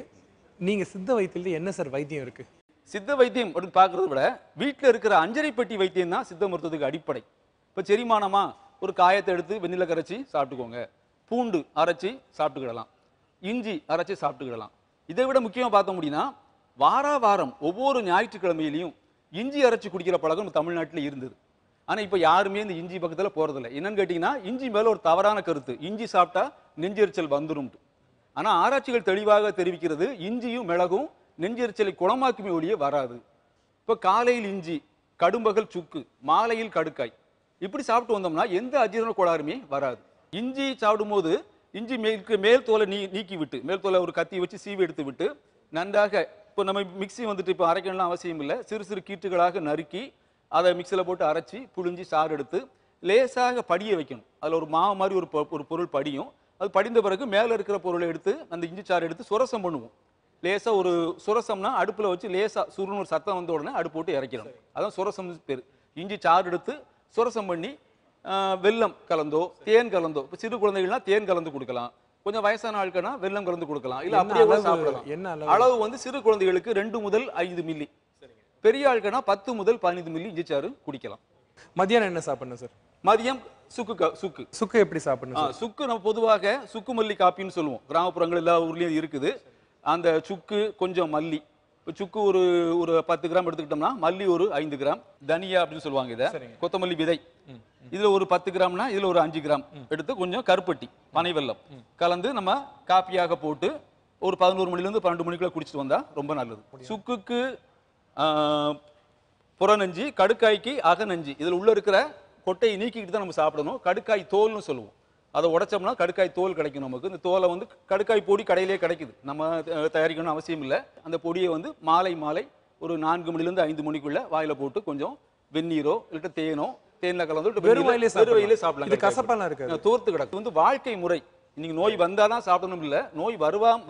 நீங்கள் சித்த வைத்தியத்தில் என்ன சார் வைத்தியம் இருக்குது? சித்த வைத்தியம் அப்படின்னு பார்க்குறத விட வீட்டில் இருக்கிற அஞ்சரைப்பட்டி வைத்தியம் தான் சித்த மருத்துவத்துக்கு அடிப்படை. இப்போ செரிமானமாக ஒரு காயத்தை எடுத்து வெந்நில கரைச்சி சாப்பிட்டுக்கோங்க, பூண்டு அரைச்சி சாப்பிட்டுக்கிடலாம், இஞ்சி அரைச்சி சாப்பிட்டுக்கிடலாம். இதை விட முக்கியமாக பார்த்த முடியும்னா வாரம் ஒவ்வொரு ஞாயிற்றுக்கிழமையிலையும் இஞ்சி அரைச்சி குடிக்கிற பழக்கம் தமிழ்நாட்டில் இருந்தது. ஆனால் இப்போ யாருமே இந்த இஞ்சி பக்கத்தில் போகிறதில்ல. என்னன்னு கேட்டிங்கன்னா, இஞ்சி மேலே ஒரு தவறான கருத்து, இஞ்சி சாப்பிட்டா நெஞ்செரிச்சல் வந்துரும்ட்டு. ஆனால் ஆராய்ச்சிகள் தெளிவாக தெரிவிக்கிறது, இஞ்சியும் மிளகும் நெஞ்செரிச்சலை குணமாக்குமே ஒழிய வராது. இப்போ காலையில் இஞ்சி, கடும்பகல் சுக்கு, மாலையில் கடுக்காய், இப்படி சாப்பிட்டு வந்தோம்னா எந்த அஜீரண கோளாறுமே வராது. இஞ்சி சாப்பிடும்போது இஞ்சி மேல் தோலை நீக்கி விட்டு, மேல் தோலை ஒரு கத்தி வச்சு சீவி எடுத்து விட்டு நன்றாக, இப்போ நம்ம மிக்சி வந்துட்டு இப்போ அரைக்கணும்லாம் அவசியம் இல்லை, சிறு கீற்றுகளாக நறுக்கி அதை மிக்சியில் போட்டு அரைச்சி புழிஞ்சி சாறு எடுத்து லேசாக படிய வைக்கணும். அதில் ஒரு மாவு மாதிரி ஒரு பொருள் படியும். அது படிந்த பிறகு மேலே இருக்கிற பொருளை எடுத்து அந்த இஞ்சி சாறு எடுத்து சுரசம் பண்ணுவோம். லேசாக ஒரு சுரசம்னா அடுப்பில் வச்சு லேசாக சுருன்னு ஒரு சத்தம் வந்த உடனே அடுப்பு போட்டு இறக்கிடணும். அதான் சுரசம் பேர். இஞ்சி சாறு எடுத்து சுரசம் பண்ணி வெல்லம் கலந்தோ தேன் கலந்தோ, இப்போ சிறு குழந்தைகள்னா தேன் கலந்து கொடுக்கலாம், கொஞ்சம் வயசான ஆட்கள்னா வெல்லம் கலந்து கொடுக்கலாம், இல்லை அப்படியே கூட சாப்பிடலாம். அளவு வந்து சிறு குழந்தைகளுக்கு 2 முதல் 5 மில்லி, பெரிய ஆட்கள்னா 10 முதல் 15 மில்லி இஞ்சி சாறு குடிக்கலாம். மதியானம் என்ன சாப்பிடணும் சார்? மதியம் சுக்கு எப்படி சாப்பிடணும்? சுக்கு நம்ம பொதுவாக சுக்கு மல்லி காப்பின்னு சொல்லுவோம். கிராமப்புறங்கள் எல்லா ஊர்லயும் இருக்குது. அந்த சுக்கு கொஞ்சம் மல்லி, சுக்கு ஒரு 10 கிராம் எடுத்துக்கிட்டோம்னா மல்லி ஒரு 5 கிராம், தனியா அப்படின்னு சொல்லுவாங்க இதை, கொத்தமல்லி விதை இதுல ஒரு 10 கிராம்னா இதுல ஒரு 5 கிராம் எடுத்து கொஞ்சம் கருப்பட்டி பனை வெல்லம் கலந்து நம்ம காப்பியாக போட்டு ஒரு 11 மணிலேருந்து 12 மணிக்குள்ள குடிச்சிட்டு வந்தா ரொம்ப நல்லது. சுக்குக்கு புறநஞ்சு, கடுக்காய்க்கு அகநஞ்சு, இதுல உள்ள இருக்கிற கொட்டையை நீக்கிக்கிட்டு தான் நம்ம சாப்பிடணும். கடுக்காய் தோல்னு சொல்லுவோம். அதை உடைச்சோம்னா கடுக்காய் தோல் கிடைக்கும் நமக்கு. இந்த தோலை வந்து கடுக்காய் பொடி கடையிலே கிடைக்குது, நம்ம தயாரிக்கணும்னு அவசியம் இல்லை. அந்த பொடியை வந்து மாலை ஒரு 4 மணிலேருந்து 5 மணிக்குள்ள வாயில போட்டு கொஞ்சம் வெந்நீரோ இல்லை தேனோ, தேன்ல கலந்து வெறும் வயலே சாப்பிடலாம். இது கசப்பாலாம் இருக்கு, தோர்த்து கிடக்கு. வந்து வாழ்க்கை முறை. இன்னைக்கு நோய் வந்தாதான் சாப்பிடணும் இல்லை, நோய்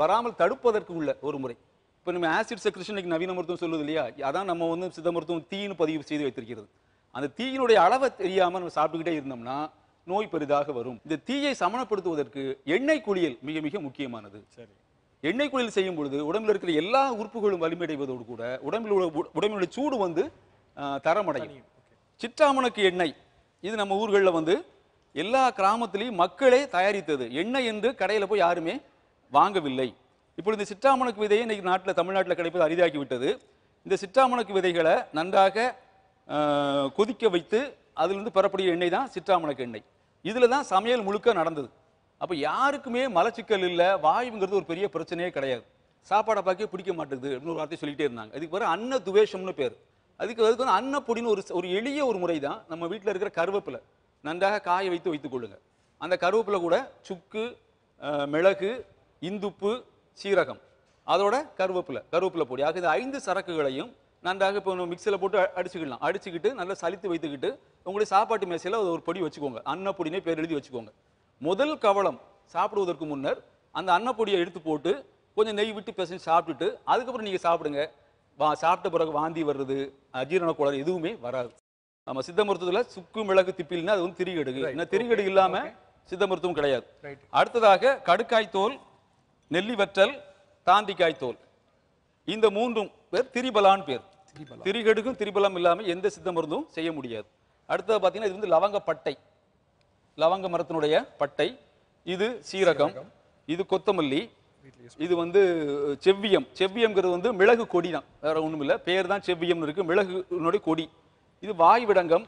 வராமல் தடுப்பதற்கு உள்ள ஒரு முறை. இப்போ நம்ம ஆசிட் செக்ரேஷன் நவீன மருத்துவம் சொல்லுது இல்லையா, அதான் நம்ம வந்து சித்த மருத்துவம் தீன்னு பதிவு செய்து வைத்திருக்கிறது. அந்த தீயினுடைய அளவை தெரியாமல் நம்ம சாப்பிட்டுக்கிட்டே இருந்தோம்னா நோய் பெரிதாக வரும். இந்த தீயை சமனப்படுத்துவதற்கு எண்ணெய் குளியல் மிக மிக முக்கியமானது. எண்ணெய் குளியல் செய்யும் பொழுது உடம்பில் இருக்கிற எல்லா உறுப்புகளும் வலிமையடைவதோடு கூட உடம்பினுடைய சூடு வந்து தரமடையும். சிற்றாமணக்கு எண்ணெய் இது நம்ம ஊர்களில் வந்து எல்லா கிராமத்திலையும் மக்களே தயாரித்தது. எண்ணெய் என்று கடையில் போய் யாருமே வாங்கவில்லை. இப்பொழுது இந்த சிற்றாமணக்கு விதையை இன்னைக்கு தமிழ்நாட்டில் கிடைப்பது அரிதாக்கி விட்டது. இந்த சிற்றாமணக்கு விதைகளை நன்றாக கொதிக்க வைத்து அதிலிருந்து பெறக்கூடிய எண்ணெய் தான் சிற்றாமணக்கு எண்ணெய். இதில் தான் சமையல் முழுக்க நடந்தது. அப்போ யாருக்குமே மலச்சிக்கல் இல்லை, வாயுங்கிறது ஒரு பெரிய பிரச்சனையே கிடையாது. சாப்பாடை பார்க்க பிடிக்க மாட்டேங்குது அப்படின்னு ஒரு வார்த்தை சொல்லிட்டே இருந்தாங்க. அதுக்கு பேர் அன்ன துவேஷம்னு பேர். அதுக்கு வந்து அன்னப்பொடின்னு ஒரு எளிய ஒரு முறை தான். நம்ம வீட்டில் இருக்கிற கருவேப்பிலை நன்றாக காய வைத்துக் கொள்ளுங்க. அந்த கருவேப்பிலை கூட சுக்கு, மிளகு, இந்துப்பு, சீரகம், அதோட கருவேப்பிலை பொடி ஆக இந்த 5 சரக்குகளையும் நன்றாக இப்போ மிக்சியில் போட்டு அடிச்சுக்கிட்டு நல்லா சலித்து வைத்துக்கிட்டு உங்களுடைய சாப்பாட்டு மேசையில் ஒரு பொடி வச்சுக்கோங்க. அன்னப்பொடினே பேர் எழுதி வச்சுக்கோங்க. முதல் கவளம் சாப்பிடுவதற்கு முன்னர் அந்த அன்னப்பொடியை எடுத்து போட்டு கொஞ்சம் நெய் விட்டு பிசைஞ்சு சாப்பிட்டுட்டு அதுக்கப்புறம் நீங்கள் சாப்பிடுங்க. சாப்பிட்ட பிறகு வாந்தி வர்றது, அஜீரண கோளாறு எதுவுமே வராது. நம்ம சித்த மருத்துவத்தில் சுக்கு, மிளகு, திப்பில்னா அது வந்து திரிகடுகு. ஏன்னா திரிகடுகு இல்லாமல் சித்த மருத்துவம் கிடையாது. அடுத்ததாக கடுக்காய் தோல், நெல்லி வற்றல், தாண்டிக்காய் தோல், இந்த 3 பேர் திரிபலான்னு பேர். திரிகடுக்கும் திரிபலம் இல்லாமல் எந்த சித்த மருந்தும் செய்ய முடியாது. அடுத்தது பார்த்தீங்கன்னா இது வந்து லவங்கப்பட்டை, லவங்க மரத்தினுடைய பட்டை, இது சீரகம், இது கொத்தமல்லி, இது வந்து செவ்வியம்ங்கிறது வந்து மிளகு கொடி தான், வேற ஒன்றும் இல்லை, பேர் தான் செவ்வியம்னு இருக்கு, மிளகுனுடைய கொடி. இது வாய் விடங்கம்,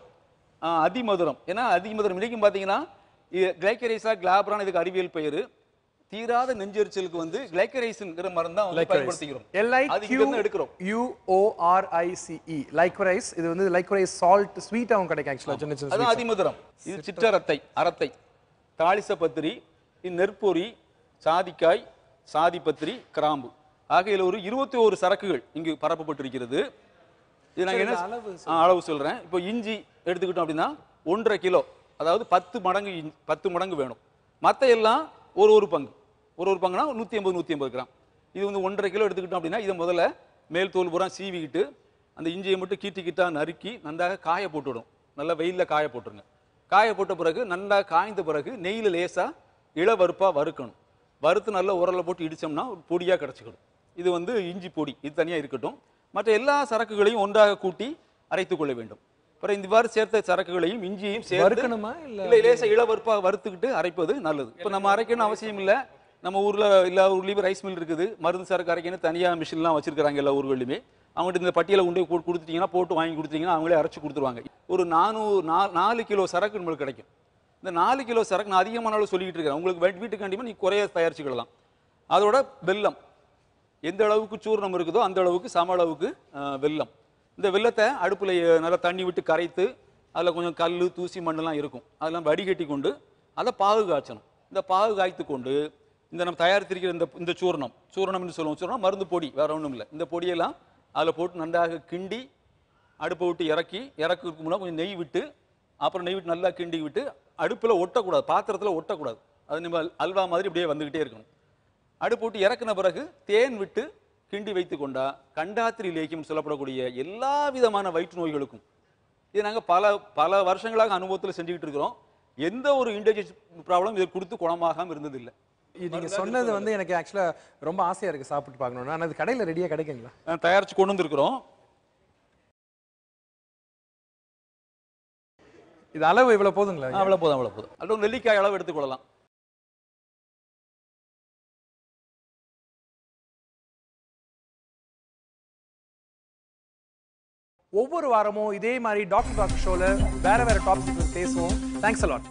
அதிமதுரம். ஏன்னா அதிமதுரம் இன்னைக்கும் பார்த்தீங்கன்னா கிளைக்கரைசா கிளாபரான் இதுக்கு அறிவியல் பெயர். தீராத நெஞ்செரிச்சலுக்கு வந்து கிளைக்கரைஸ்ங்கிற மருந்து தான் பயன்படுத்திக்கிறோம். எடுக்கிறோம் LIQUORICE லைக்வரைஸ். இது வந்து லைக்வரைஸ் சால்ட் ஸ்வீட்டாவும் கிடைக்கும் ஆக்சுவலா. அது அதிமதுரம். இது சிற்றரத்தை, அரத்தை, தாளிசப்பத்திரி, நெற்பொரி, சாதிக்காய், சாதிப்பத்திரி, கிராம்பு ஆகிய ஒரு 21 சரக்குகள் இங்கு பரப்பப்பட்டிருக்கிறது. இது நான் என்ன அளவு சொல்றேன். இப்போ இஞ்சி எடுத்துக்கிட்டோம் அப்படின்னா 1.5 கிலோ, அதாவது 10 மடங்கு வேணும். மற்ற எல்லாம் ஒரு பங்குனா 150 கிராம். இது வந்து 1.5 கிலோ எடுத்துக்கிட்டோம் அப்படின்னா இதை முதல்ல மேல் தோல் பூரா சீவிக்கிட்டு அந்த இஞ்சியை மட்டும் கீட்டா நறுக்கி நன்றாக காய போட்டுவிடும். நல்லா வெயிலில் காய போட்டுருங்க. காய போட்ட பிறகு நல்லா காய்ந்த பிறகு நெய்யில் லேசாக இளவறுப்பாக வறுக்கணும். வறுத்து நல்லா உரலை போட்டு இடித்தோம்னா ஒரு பொடியாக கிடச்சிக்கணும். இது வந்து இஞ்சி பொடி, இது தனியாக இருக்கட்டும். மற்ற எல்லா சரக்குகளையும் ஒன்றாக கூட்டி அரைத்துக் கொள்ள வேண்டும். அப்புறம் இவ்வாறு சேர்த்த சரக்குகளையும் இஞ்சியையும் சேர்க்கணுமா இல்லை லேசாக இளவறுப்பாக வறுத்துக்கிட்டு அரைப்பது நல்லது. இப்போ நம்ம அரைக்கணும் அவசியம் இல்லை. நம்ம ஊரில் எல்லா ஊர்லேயும் ரைஸ் மில் இருக்குது, மருந்து சரக்கு அரைக்கணும் தனியாக மிஷின்லாம் வச்சிருக்கிறாங்க எல்லா ஊர்களையுமே. அவங்ககிட்ட இந்த பட்டியலை கொண்டு கொடுத்துட்டீங்கன்னா, போட்டு வாங்கி கொடுத்தீங்கன்னா அவங்களே அரைச்சி கொடுத்துருவாங்க. ஒரு 4 கிலோ சரக்கு நம்மளுக்கு கிடைக்கும். இந்த 4 கிலோ சரக்கு நான் அதிகமான அளவு சொல்லிக்கிட்டு இருக்கிறேன். உங்களுக்கு வீட்டுக்கு கண்டிப்பாக நீங்கள் குறைய தயாரிச்சுக்கலாம். அதோட வெல்லம் எந்த அளவுக்கு சூர்ணம் இருக்குதோ அந்த அளவுக்கு சம அளவுக்கு வெல்லம். இந்த வெல்லத்தை அடுப்பில் நல்லா தண்ணி விட்டு கரைத்து அதில் கொஞ்சம் கல், தூசி, மண்ணெல்லாம் இருக்கும், அதெல்லாம் வடிகட்டி கொண்டு அதை பாகு காய்ச்சணும். இந்த பாகு காய்த்து கொண்டு இந்த நம்ம தயாரித்திருக்கிற இந்த சூரணம்னு சொல்லுவோம். சூரணம் மருந்து பொடி, வேற ஒன்றும் இல்லை. இந்த பொடியெல்லாம் அதில் போட்டு நன்றாக கிண்டி அடுப்பை விட்டு இறக்குறதுக்கு முன்னாடி கொஞ்சம் நெய் விட்டு, அப்புறம் நெய் விட்டு நல்லா கிண்டி விட்டு அடுப்பில் ஒட்டக்கூடாது, பாத்திரத்தில் ஒட்டக்கூடாது. அது நம்ம அல்வா மாதிரி இப்படியே வந்துக்கிட்டே இருக்கணும். அடுப்பு விட்டு இறக்குன பிறகு தேன் விட்டு கிண்டி வைத்து கொண்டா கண்டாத்திரி லேக்கியம் சொல்லப்படக்கூடிய எல்லா விதமான வயிற்று நோய்களுக்கும் இது நாங்கள் பல வருஷங்களாக அனுபவத்தில் செஞ்சுக்கிட்டு இருக்கிறோம். எந்த ஒரு இன்டைஜஷன் ப்ராப்ளம் இதை கொடுத்து குணமாகாமல் இருந்ததில்லை. நீங்க சொன்னது வந்து எனக்கு ஆக்சுவலா ரொம்ப ஆசையா இருக்கு சாப்பிட்டு பார்க்கணும்னு. ஆனால் அது கடையில் ரெடியாக கிடைக்குங்களா? தயாரிச்சு கொண்டு வந்துருக்கிறோம். இது அளவு இவ்வளவு போதுங்களா? அவ்வளோ போதும். அது நெல்லிக்காய் அளவு எடுத்துக்கொள்ளலாம். ஒவ்வொரு வாரமும் இதே மாதிரி டாக்டர் ஷோல வேற டாபிக்ஸ் பேசுவோம். Thanks a lot.